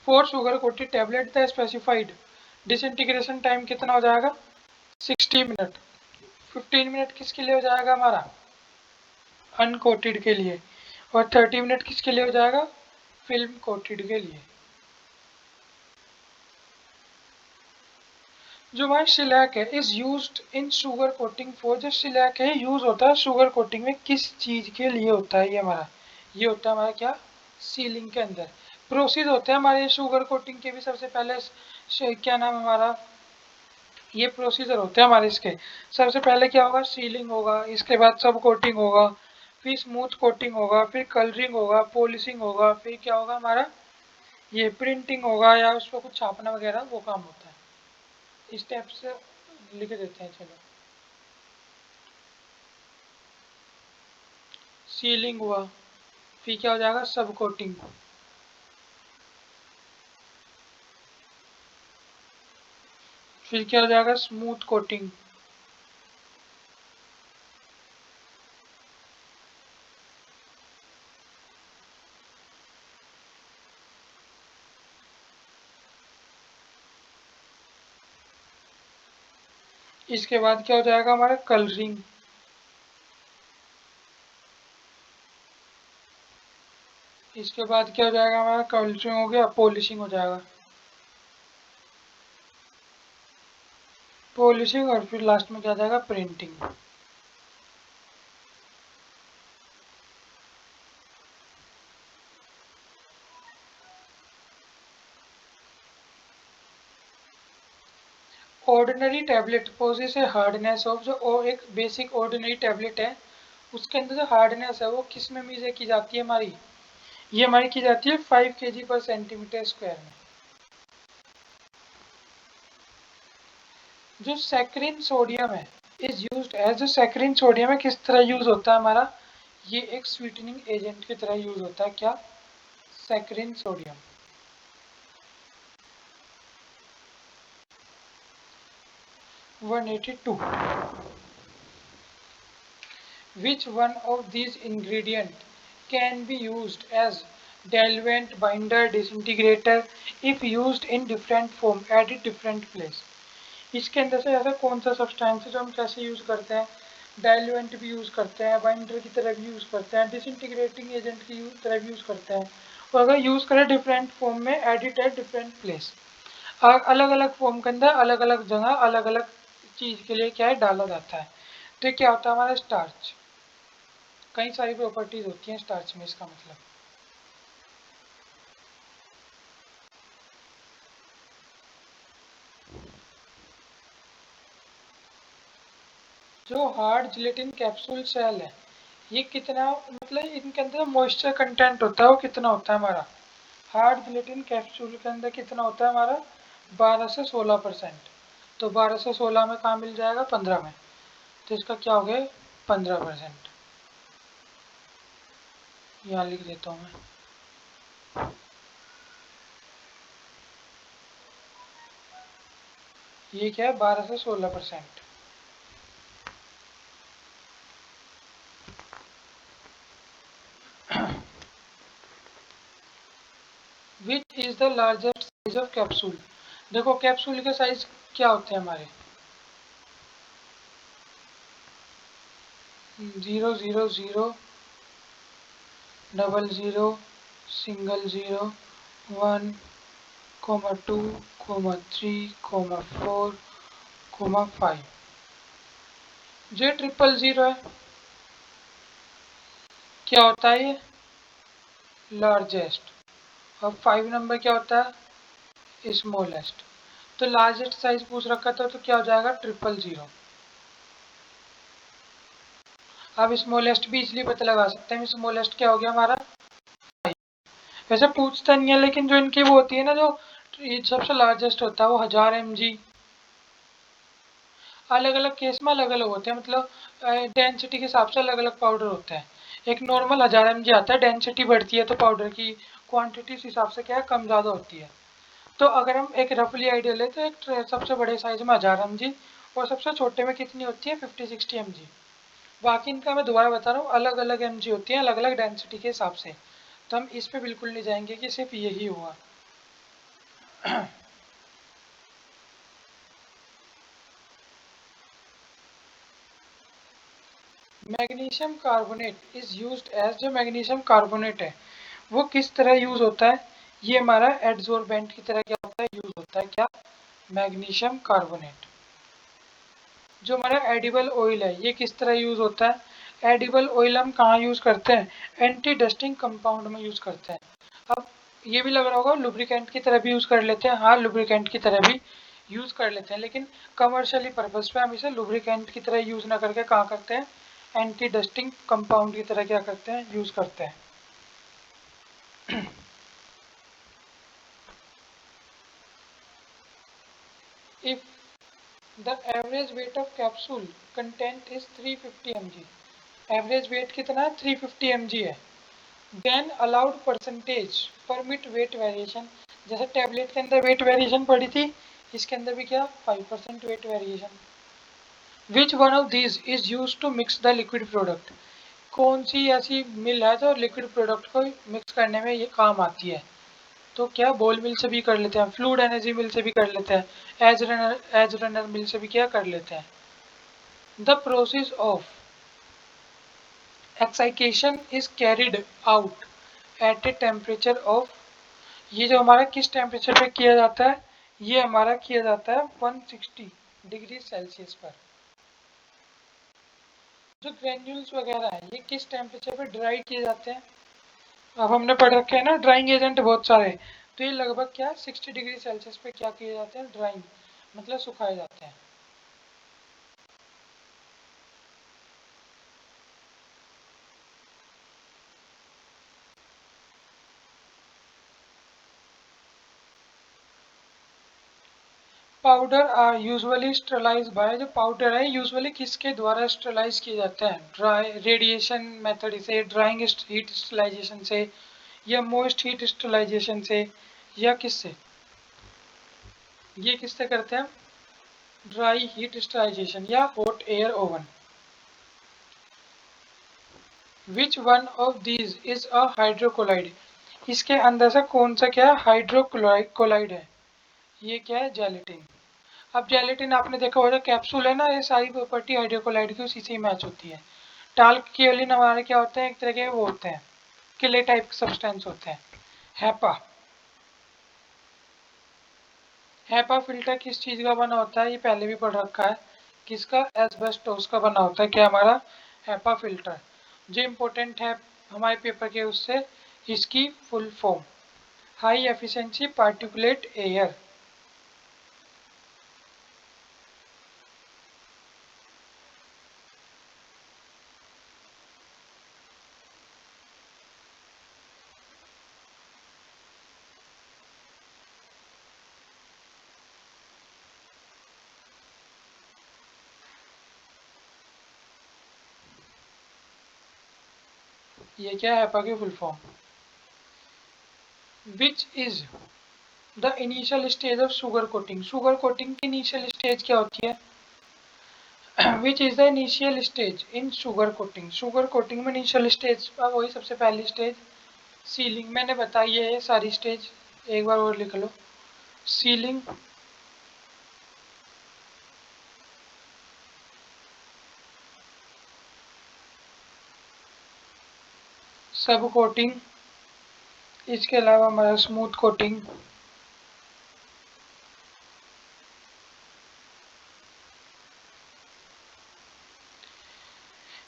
[SPEAKER 1] for sugar coated tablet the specified disintegration time कितना हो जाएगा, 60 मिनट। 15 मिनट किसके लिए हो जाएगा हमारा, अनकोटेड के लिए, और 30 मिनट किसके लिए हो जाएगा, फिल्म कोटेड के लिए। जो हमारा शिलैक है is used in sugar coating for, जो शिलैक है यूज होता है शुगर कोटिंग में किस चीज के लिए होता है, ये हमारा, ये होता है हमारा क्या, सीलिंग के अंदर। प्रोसेस होते हैं हमारे शुगर कोटिंग के भी, सबसे पहले क्या नाम है हमारा, ये प्रोसीजर होते हैं हमारे इसके। सबसे पहले क्या होगा, सीलिंग होगा, इसके बाद सब कोटिंग होगा, फिर स्मूथ कोटिंग होगा, फिर कलरिंग होगा, पॉलिशिंग होगा, फिर क्या होगा हमारा, ये प्रिंटिंग होगा या उस पर कुछ छापना वगैरह वो काम होता है। स्टेप्स लिख देते हैं चलो। सीलिंग हुआ, फिर क्या हो जाएगा, सब कोटिंग, फिर क्या हो जाएगा, स्मूथ कोटिंग, इसके बाद क्या हो जाएगा हमारा, कलरिंग। इसके बाद क्या हो जाएगा हमारा, कलरिंग हो गया, पॉलिशिंग हो जाएगा, पॉलिशिंग, और फिर लास्ट में क्या जाएगा, printing. Ordinary tablet poses A hardness of, जो एक बेसिक ऑर्डिनरी टैबलेट है उसके अंदर जो हार्डनेस है वो किस में मेजर की जाती है हमारी, ये हमारी की जाती है 5 kg पर सेंटीमीटर स्क्वायर में। जो सैकरिन सोडियम है इज यूज्ड एज, जो सैकरिन सोडियम है किस तरह यूज होता है हमारा, ये एक स्वीटनिंग एजेंट की तरह यूज होता है। क्या, saccharin sodium. 182, which one of these ingredient can be used as diluent, binder, disintegrator if used in different form at a different place। इसके अंदर से ऐसा कौन सा सब्सटेंस है जो हम कैसे यूज करते हैं, डाइल्यूएंट भी यूज करते हैं, बाइंडर की तरह भी यूज करते हैं, डिसइंटीग्रेटिंग एजेंट की तरह भी यूज करते हैं, और अगर यूज करें डिफरेंट फॉर्म में, एडिट एट डिफरेंट प्लेस, अलग अलग फॉर्म के अंदर अलग अलग जगह अलग अलग चीज के लिए क्या है डाला जाता है। तो ये क्या होता है हमारा स्टार्च, कई सारी प्रॉपर्टीज होती हैं स्टार्च में, इसका मतलब। जो हार्ड जिलेटिन कैप्सूल सेल है ये कितना, मतलब इनके अंदर मॉइस्चर कंटेंट होता है वो कितना होता है हमारा, हार्ड जिलेटिन कैप्सूल के अंदर कितना होता है हमारा, 12 से 16%। तो 12 से 16 में कहाँ मिल जाएगा, 15 में, तो इसका क्या हो गया, 15%। यहाँ लिख देता हूँ मैं, ये क्या है, 12 से 16%। Which is the largest size of capsule, देखो कैप्सूल के साइज क्या होते हैं हमारे, 000, 00, *0, 1, 2, 3, 4, 5। जो 000 है क्या होता है ये, लार्जेस्ट, और 5 नंबर क्या होता है, स्मॉलेस्ट। तो लार्जेस्ट साइज पूछ रखा था तो क्या हो जाएगा, 000। अब स्मॉलेस्ट भी इसलिए पता लगा सकते हैं, स्मॉलेस्ट क्या हो गया हमारा, वैसे पूछता नहीं है लेकिन जो इनकी वो होती है ना, जो सबसे लार्जेस्ट होता है वो 1000 mg, अलग अलग केस में अलग अलग होते हैं, मतलब डेंसिटी के हिसाब से अलग अलग पाउडर होता है। एक नॉर्मल 1000 mg आता है, डेंसिटी बढ़ती है तो पाउडर की क्वांटिटी इस हिसाब से क्या है, कम ज़्यादा होती है। तो अगर हम एक रफली आइडिया लें तो एक सबसे बड़े साइज में 1000 mg, और सबसे छोटे में कितनी होती है, 50-60 mg। बाकी इनका मैं दोबारा बता रहा हूँ, अलग अलग mg होती हैं, अलग अलग डेंसिटी के हिसाब से। तो हम इस पे बिल्कुल नहीं जाएंगे कि सिर्फ यही हुआ। Magnesium carbonate is used as, जो मैग्नीशियम कार्बोनेट है वो किस तरह यूज होता है, ये हमारा एड्सोर्बेंट की तरह क्या होता है, यूज होता है। क्या, मैग्नीशियम कार्बोनेट। जो हमारा एडिबल ऑयल है ये किस तरह यूज होता है, एडिबल ऑयल हम कहाँ यूज करते हैं, एंटी डस्टिंग कंपाउंड में यूज करते हैं। अब ये भी लग रहा होगा लुब्रिकेंट की तरह भी यूज कर लेते हैं, हाँ लुब्रिकेंट की तरह भी यूज कर लेते हैं, लेकिन कमर्शियली पर्पज पे हम इसे लुब्रिकेंट की तरह यूज ना करके कहाँ करते हैं, एंटी डस्टिंग कंपाउंड की तरह क्या करते हैं, यूज करते हैं। If the average weight of capsule content is 350 mg, average weight कितना है, 350 mg है, then allowed percentage permit weight variation, जैसे टैबलेट के अंदर वेट वेरिएशन पड़ी थी, इसके अंदर भी क्या, 5% weight variation. Which one of these is use to mix the liquid product, कौन सी ऐसी मिल है जो लिक्विड प्रोडक्ट को मिक्स करने में ये काम आती है, तो क्या बॉल मिल से भी कर लेते हैं, फ्लूइड एनर्जी मिल से भी कर लेते हैं, एज रनर मिल से भी क्या कर लेते हैं। The process of exsiccation is carried out at a temperature of, ये जो हमारा किस टेम्परेचर पे किया जाता है, ये हमारा किया जाता है 160 डिग्री सेल्सियस पर। जो ग्रेन्यूल्स वगैरह है ये किस टेम्परेचर पे ड्राई किए जाते हैं, अब हमने पढ़ रखे हैं ना ड्राइंग एजेंट बहुत सारे, तो ये लगभग क्या 60 डिग्री सेल्सियस पे क्या किए जाते हैं, ड्राइंग मतलब सुखाए जाते हैं। Powder are usually sterilise by, जो पाउडर है यूजुअली किसके द्वारा स्टरलाइज किए जाते हैं, ड्राई रेडिएशन मेथड से, ड्राइंग हीट स्टरलाइजेशन से, या मोस्ट हीट स्टरलाइजेशन से, या किससे, ये किससे करते हैं, ड्राई हीट स्टरलाइजेशन या hot air oven. Which one of these is a hydrocolloid, इसके अंदर से कौन सा क्या हाइड्रोकोलाइड है, ये क्या है, जेलेटिन। अब जेलेटिन आपने देखा होगा कैप्सूल है ना, ये सारी प्रॉपर्टी हाइड्रोकोलाइड की उसी से मैच होती है। टाल्क केलिन हमारे क्या होते हैं, एक तरह के वो होते हैं किले टाइप के सब्सटेंस होते हैं। हैपा, हैपा फिल्टर किस चीज का बना होता है, ये पहले भी पढ़ रखा है, किसका, एस्बेस्टोस का बना होता है क्या हमारा हैपा फिल्टर। जो इम्पोर्टेंट है हमारे पेपर के उससे, इसकी full form high efficiency particulate air. ये क्या है हैपा की full form. Which is the initial stage of sugar coating, sugar coating की इनिशियल स्टेज क्या होती है, which is the initial stage in sugar coating, sugar coating में initial stage वही सबसे पहली स्टेज सीलिंग, मैंने बताई है ये सारी स्टेज, एक बार और लिख लो, सीलिंग, सब कोटिंग, इसके अलावा हमारा स्मूथ कोटिंग,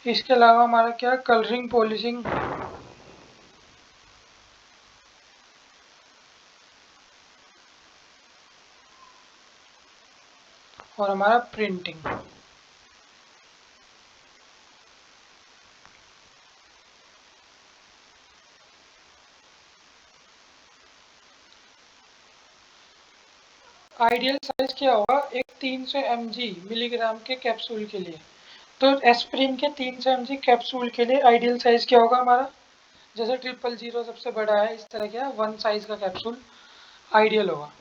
[SPEAKER 1] इसके अलावा हमारा क्या कलरिंग पॉलिशिंग, और हमारा प्रिंटिंग। आइडियल साइज क्या होगा, एक 300 mg मिलीग्राम के कैप्सूल के लिए, तो एस्प्रिन के 300 mg कैप्सूल के लिए आइडियल साइज क्या होगा हमारा, जैसे 000 सबसे बड़ा है इस तरह क्या वन साइज का कैप्सूल आइडियल होगा।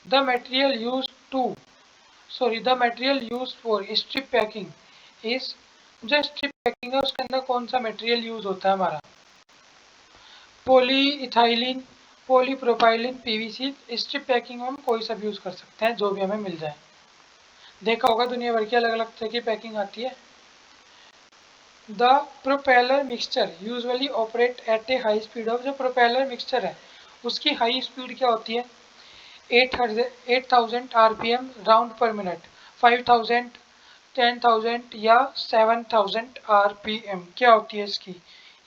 [SPEAKER 1] The material use to the material use for strip packing is, जो स्ट्रिप पैकिंग है उसके अंदर कौन सा मटेरियल यूज होता है हमारा, polyethylene, polypropylene, PVC. Strip packing में हम कोई सा भी यूज कर सकते हैं जो भी हमें मिल जाए, देखा होगा दुनिया भर की अलग अलग तरह की पैकिंग आती है। The propeller mixture usually operate at A high speed of, जो प्रोपेलर मिक्सचर है उसकी हाई स्पीड क्या होती है, 8000 आरपीएम राउंड पर मिनट, 5000, 10,000 या 7000 आरपीएम क्या होती है इसकी,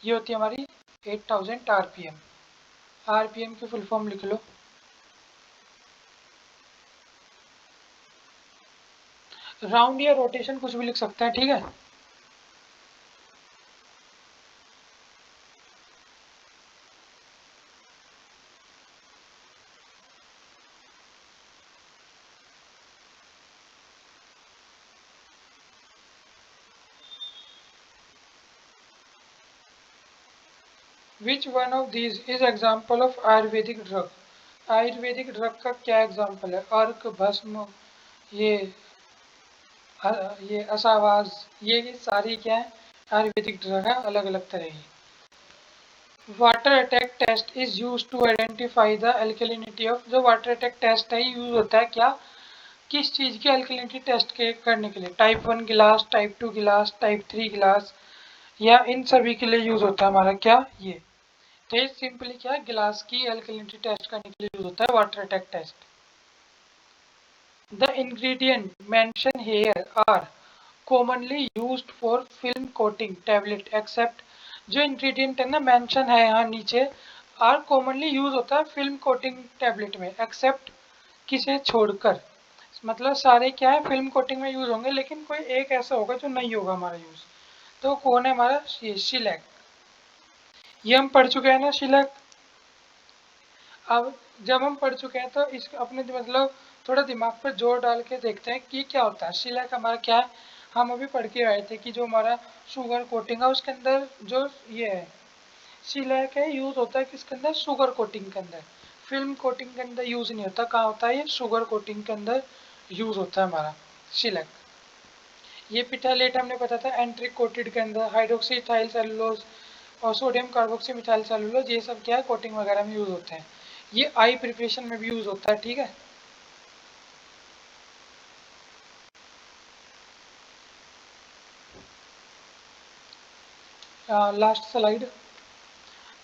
[SPEAKER 1] ये होती है हमारी 8000 आरपीएम। आरपीएम की फुल फॉर्म लिख लो, राउंड या रोटेशन कुछ भी लिख सकते हैं, ठीक है। Which one of these is example of Ayurvedic drug, Ayurvedic drug का क्या एग्जाम्पल है, अर्क, भस्म, ये ये असावाज, ये सारी क्या है आयुर्वेदिक ड्रग है अलग अलग तरह की। Water attack test is use to identify the alkalinity of, जो वाटर अटैक टेस्ट है यूज होता है क्या, किस चीज़ की अल्कलिनिटी टेस्ट के करने के लिए, टाइप 1 गिलास, टाइप 2 गिलास, टाइप 3 गिलास, या इन सभी के लिए यूज होता है हमारा क्या ये। तो ये सिंपली क्या है, गिलास की एल्कलिनिटी टेस्ट करने के लिए यूज होता है water attack test. The ingredient mention here are commonly used for film coating tablet except, जो इंग्रेडिएंट है ना मेंशन है यहाँ नीचे, आर कॉमनली यूज होता है फिल्म कोटिंग टैबलेट में, एक्सेप्ट किसे छोड़कर, मतलब सारे क्या है फिल्म कोटिंग में यूज होंगे लेकिन कोई एक ऐसा होगा जो नहीं होगा हमारा यूज। तो कौन है हमारा, ये शिलैक। ये हम पढ़ चुके हैं ना शिलैक। अब जब हम पढ़ चुके हैं तो इस अपने मतलब थोड़ा दिमाग पर जोर डाल के देखते हैं कि क्या होता है शिलैक हमारा क्या है। हम अभी पढ़ के आए थे कि जो हमारा शुगर कोटिंग है उसके अंदर जो ये है शिलैक है, यूज होता है किसके अंदर, शुगर कोटिंग के अंदर। फिल्म कोटिंग के अंदर यूज नहीं होता, कहाँ होता है ये शुगर कोटिंग के अंदर यूज होता है हमारा शिलैक। ये पिटालेट हमने पता था एंट्रिक कोटेड के अंदर, हाइड्रोक्सी इथाइल सेलुलोज और सोडियम कार्बोक्सी मिथाइल सेलुलोज, ये सब क्या है कोटिंग वगैरह में यूज होते हैं। ये आई प्रिपरेशन में भी यूज होता है, ठीक है। Last slide.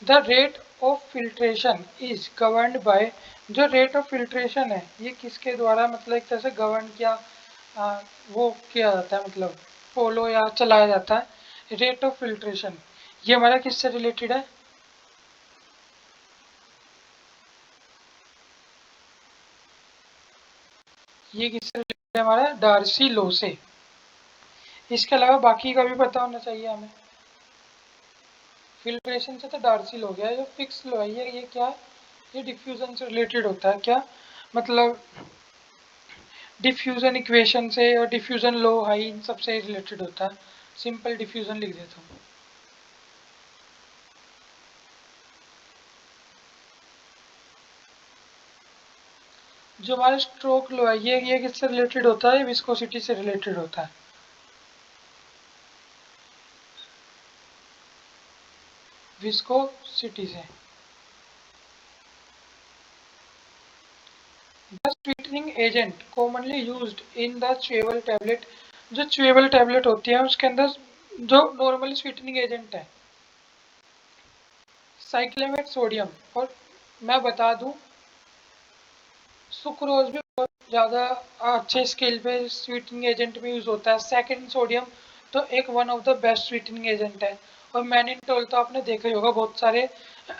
[SPEAKER 1] The rate of filtration is governed bye, जो रेट ऑफ फिल्ट्रेशन है ये किसके द्वारा मतलब एक तरह से गवर्न किया, वो किया जाता है मतलब फॉलो या चलाया जाता है। रेट ऑफ फिल्ट्रेशन ये हमारा किससे रिलेटेड है, ये किससे रिलेटेड है हमारा, डार्सी लॉ से। इसके अलावा बाकी का भी पता होना चाहिए हमें। फिल्ट्रेशन से तो डार्सी लॉ गया, जो फिक्स लॉ है ये क्या है, ये डिफ्यूजन से रिलेटेड होता है क्या, मतलब डिफ्यूजन इक्वेशन से और डिफ्यूजन लो हाई इन सबसे रिलेटेड होता है। सिंपल डिफ्यूजन लिख देता हूँ। जो हमारा स्ट्रोक लो है ये किससे रिलेटेड होता है, विस्कोसिटी से रिलेटेड होता है। विस्कोसिटी से। The sweetening agent commonly used in the chewable tablet, जो च्यूएबल टैबलेट होती है उसके अंदर जो नॉर्मली स्वीटनिंग एजेंट है साइक्लोमेट सोडियम, और मैं बता दूं सुक्रोज भी बहुत ज़्यादा अच्छे स्केल पे स्वीटनिंग एजेंट में यूज़ होता है। सेकंड सोडियम तो एक one of the best sweetening agent है। और मैनिनटोल तो आपने देखा ही होगा, बहुत सारे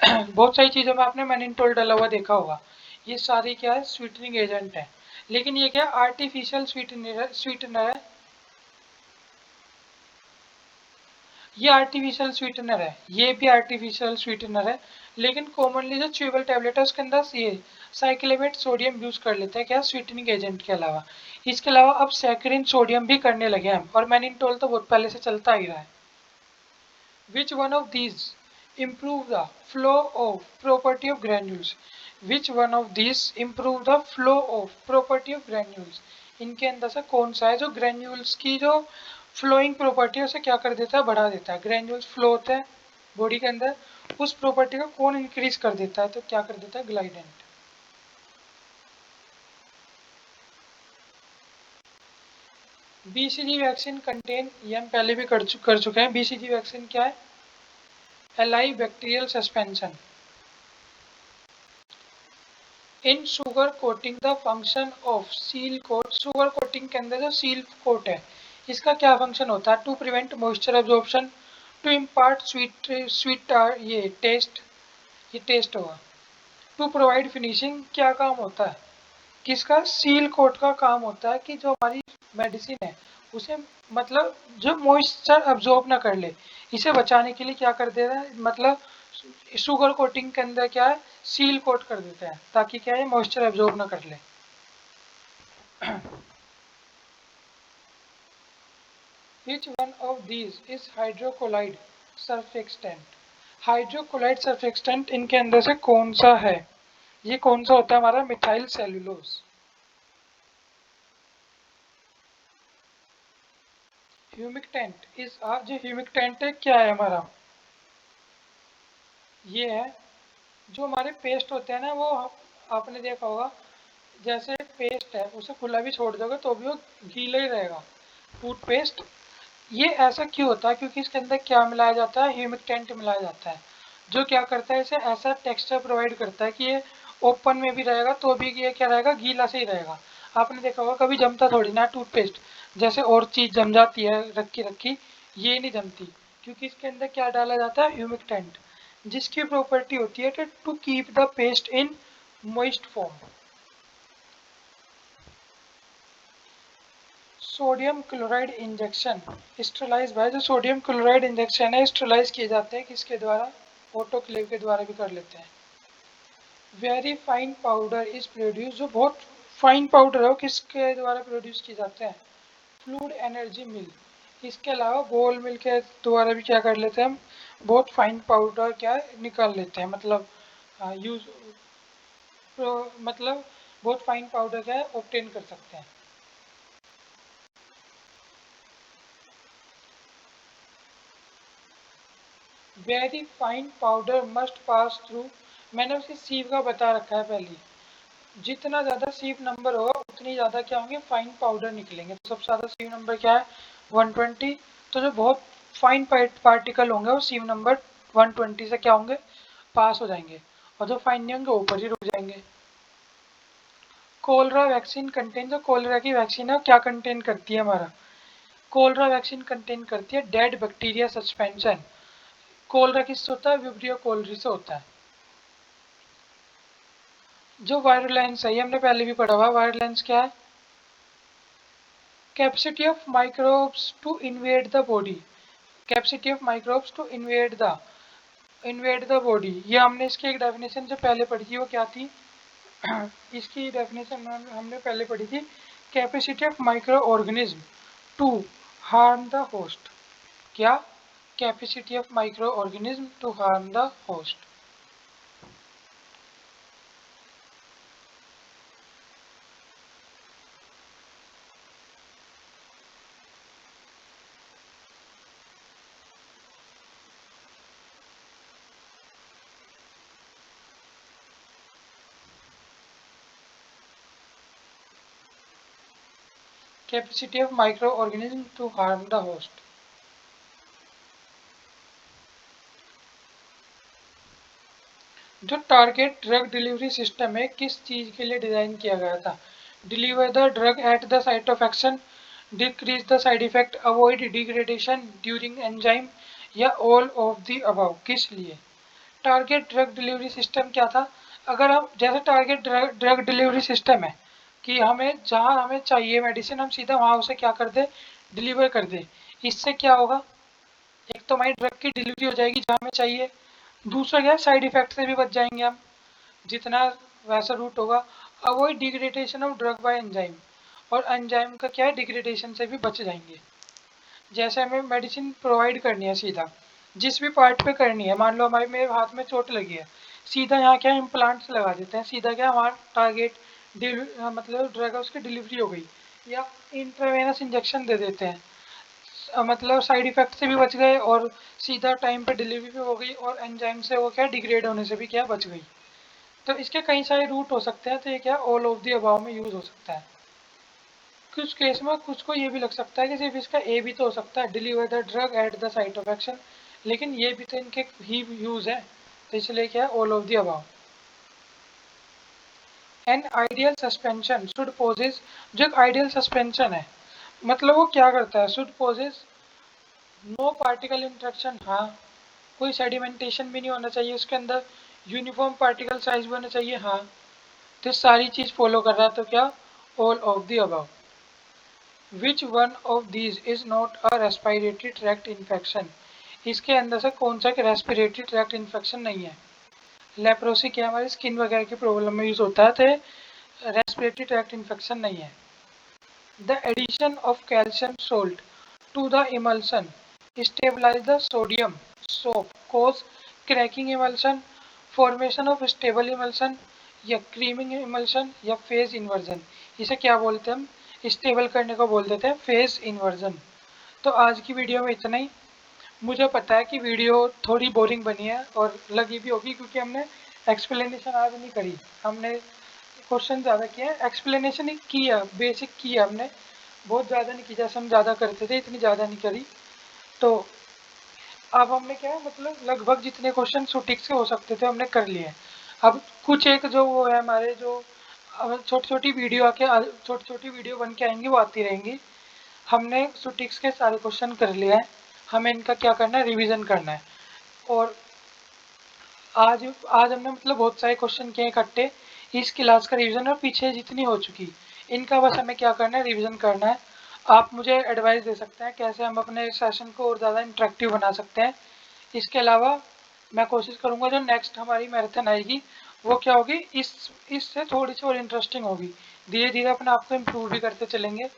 [SPEAKER 1] बहुत सारी चीज़ों में आपने मैनिनटोल डला हुआ देखा होगा। ये सारी क्या है स्वीटनिंग एजेंट है, लेकिन ये क्या आर्टिफिशियल स्वीटनर है, ये आर्टिफिशियल स्वीटनर है, ये भी आर्टिफिशियल स्वीटनर है। लेकिन कॉमनली जो च्यूबल टैबलेट है उसके अंदर ये साइक्लोमेट सोडियम यूज कर लेते हैं क्या स्वीटनिंग एजेंट के अलावा। इसके अलावा अब सैकरिन सोडियम भी करने लगे हैं, और मैनिनटोल तो बहुत पहले से चलता ही रहा है। Which one of these improve the flow of property of granules, which one of these improve the flow of property of granules, इनके अंदर से कौन सा है जो ग्रेन्यूल्स की जो फ्लोइंग प्रॉपर्टी है उसे क्या कर देता है, बढ़ा देता है। ग्रेन्यूल्स फ्लो होते हैं बॉडी के अंदर, उस प्रॉपर्टी को कौन इंक्रीज कर देता है, तो क्या कर देता है ग्लाइडेंट। बीसीजी वैक्सीन कंटेन, ये हम पहले भी कर चुके हैं। बीसीजी वैक्सीन क्या है, alive bacterial suspension in sugar coating. The function of seal coat, sugar coating के अंदर जो सील कोट है इसका क्या फंक्शन होता है, to prevent moisture absorption, to impart sweet ये टेस्ट होगा, टू प्रोवाइड फिनिशिंग, क्या काम होता है किसका, सील कोट का काम होता है कि जो हमारी मेडिसिन है उसे मतलब जो मॉइस्चर अब्जॉर्ब ना कर ले, इसे बचाने के लिए क्या कर दे रहा है, मतलब शुगर कोटिंग के अंदर क्या है सील कोट कर देता है ताकि क्या है मॉइस्चर एब्जॉर्ब ना कर ले। Which one of these is hydrocolloid surfactant? Hydrocolloid surfactant इनके अंदर से कौन सा है, ये कौन सा होता है हमारा मिथाइल सेलुलोज। ह्यूमिक्टेंट इज जो ह्यूमिक्टेंट है क्या है हमारा, ये है जो हमारे पेस्ट होते हैं ना वो आपने देखा होगा, जैसे पेस्ट है उसे खुला भी छोड़ दोगे तो भी वो गीला ही रहेगा, टूथपेस्ट ये ऐसा क्यों होता है? क्योंकि इसके अंदर क्या मिलाया जाता है? ह्यूमिक्टेंट मिलाया जाता है, जो क्या करता है, इसे ऐसा टेक्सचर प्रोवाइड करता है कि ये ओपन में भी रहेगा तो भी ये क्या रहेगा, गीला से ही रहेगा। आपने देखा होगा कभी जमता थोड़ी ना टूथपेस्ट, जैसे और चीज जम जाती है रखी रखी, ये नहीं जमती, क्योंकि इसके अंदर क्या डाला जाता है? ह्यूमिक्टेंट, जिसकी प्रॉपर्टी होती है to keep the paste in moist form. Sodium chloride injection, sterilize भाई, जो सोडियम क्लोराइड इंजेक्शन है स्टरलाइज किए जाते हैं किसके द्वारा? ऑटोक्लेव के द्वारा भी कर लेते हैं। Very fine powder is produce, जो बहुत फाइन पाउडर है वो किसके द्वारा प्रोड्यूस किए जाते हैं? फ्लूइड एनर्जी मिल। इसके अलावा गोल मिल के द्वारा भी क्या कर लेते हैं हम? बहुत फाइन पाउडर क्या निकाल लेते हैं, मतलब यूज, मतलब बहुत फाइन पाउडर क्या ऑब्टेन कर सकते हैं। Very fine powder must pass through, मैंने उसकी सीव का बता रखा है पहले, जितना ज़्यादा सीव नंबर होगा उतनी ज़्यादा क्या होंगे? फाइन पाउडर निकलेंगे। तो सबसे ज़्यादा सीव नंबर क्या है? 120। तो जो बहुत फाइन पार्टिकल होंगे वो सीव नंबर 120 से क्या होंगे? पास हो जाएंगे, और जो फाइन नहीं होंगे ऊपर ही रुक जाएंगे। कोलरा वैक्सीन कंटेन, जो कोलरा की वैक्सीन है क्या कंटेन करती है हमारा? कोलरा वैक्सीन कंटेन करती है डेड बैक्टीरिया सस्पेंशन। कोलरा किससे होता है? विब्रियो कोलरी से होता है। जो वायरुलेंस है ये हमने पहले भी पढ़ा हुआ, वायरुलेंस क्या है? Capacity of microbes to invade the body, capacity of microbes to invade the body, ये हमने इसकी एक डेफिनेशन जो पहले पढ़ी थी वो क्या थी? इसकी डेफिनेशन हमने पहले पढ़ी थी, capacity of micro organism to harm the host. क्या? Capacity of micro organism to harm the host. Capacity of micro organism to harm the host. जो टारगेट ड्रग डिलीवरी सिस्टम है किस चीज के लिए डिजाइन किया गया था? Deliver the drug at the site of action, decrease the side effect, avoid degradation during enzyme, या ऑल ऑफ द अबव। किस लिए? टारगेट ड्रग डिलीवरी सिस्टम क्या था? अगर हम जैसे टारगेट ड्रग डिलीवरी सिस्टम है कि हमें जहां हमें चाहिए मेडिसिन हम सीधा वहां उसे क्या कर दे? डिलीवर कर दे। इससे क्या होगा? एक तो हमारी ड्रग की डिलीवरी हो जाएगी जहाँ हमें चाहिए, दूसरा क्या, साइड इफेक्ट से भी बच जाएंगे हम, जितना वैसा रूट होगा। Avoid degradation of drug bye enzyme, और एंजाइम का क्या है? डिग्रेडेशन से भी बच जाएंगे। जैसे हमें मेडिसिन प्रोवाइड करनी है सीधा जिस भी पार्ट पे करनी है, मान लो हमारे मेरे हाथ में चोट लगी है, सीधा यहाँ क्या इम्प्लांट्स लगा देते हैं, सीधा क्या हमारा टारगेट मतलब ड्रग है उसकी डिलीवरी हो गई, या इंट्रावेनस इंजेक्शन दे देते हैं, मतलब साइड इफेक्ट से भी बच गए और सीधा टाइम पे डिलीवरी भी हो गई, और एंजाइम से वो क्या डिग्रेड होने से भी क्या बच गई। तो इसके कई सारे रूट हो सकते हैं, तो ये क्या ऑल ऑफ दी अबाव में यूज हो सकता है। कुछ केस में कुछ को ये भी लग सकता है कि सिर्फ इसका ए भी तो हो सकता है, deliver the drug at the site of action, लेकिन ये भी तो इनके ही यूज है, तो इसलिए क्या all of the above. An ideal suspension should possess, जो एक आइडियल सस्पेंशन है मतलब वो क्या करता है? Should possess no particle interaction, हाँ, कोई सेडिमेंटेशन भी नहीं होना चाहिए उसके अंदर, यूनिफॉर्म पार्टिकल साइज भी होना चाहिए, हाँ, तो सारी चीज फॉलो कर रहा है, तो क्या all of the above. Which one of these is not a respiratory tract infection, इसके अंदर से कौन सा रेस्पिरेटरी ट्रैक्ट इन्फेक्शन नहीं है? लेप्रोसी क्या हमारी स्किन वगैरह की प्रॉब्लम में यूज होता है, तो रेस्पिरेटरी ट्रैक्ट इन्फेक्शन नहीं है। The addition of calcium salt to the emulsion stabilize the sodium soap cause cracking emulsion, formation of stable emulsion, या क्रीमिंग इमल्शन, या फेज इन्वर्जन। इसे क्या बोलते हैं हम? स्टेबल करने को बोल देते हैं फेज इन्वर्जन। तो आज की वीडियो में इतना ही। मुझे पता है कि वीडियो थोड़ी बोरिंग बनी है और लगी भी होगी क्योंकि हमने एक्सप्लेनेशन आज नहीं करी, हमने क्वेश्चन ज़्यादा किए हैं, एक्सप्लेनेशन ही की है, बेसिक की है हमने, बहुत ज़्यादा नहीं की, जैसे हम ज़्यादा करते थे इतनी ज़्यादा नहीं करी। तो अब हमने क्या है मतलब लगभग जितने क्वेश्चन सटीक से हो सकते थे हमने कर लिए हैं। अब कुछ एक जो वो है हमारे जो छोटी छोटी वीडियो छोटी छोटी वीडियो बन के आएंगी वो आती रहेंगी। हमने सटीक्स के सारे क्वेश्चन कर लिए हैं, हमें इनका क्या करना है, रिवीजन करना है। और आज आज हमने मतलब बहुत सारे क्वेश्चन किए इकट्ठे, इस क्लास का रिवीजन और पीछे जितनी हो चुकी इनका बस हमें क्या करना है, रिवीजन करना है। आप मुझे एडवाइस दे सकते हैं कैसे हम अपने सेशन को और ज़्यादा इंटरेक्टिव बना सकते हैं। इसके अलावा मैं कोशिश करूंगा जो नेक्स्ट हमारी मैराथन आएगी वो क्या होगी, इससे थोड़ी सी और इंटरेस्टिंग होगी। धीरे धीरे अपने आप को इम्प्रूव भी करते चलेंगे।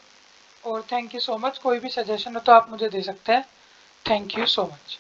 [SPEAKER 1] और थैंक यू सो मच। कोई भी सजेशन हो तो आप मुझे दे सकते हैं। Thank you so much.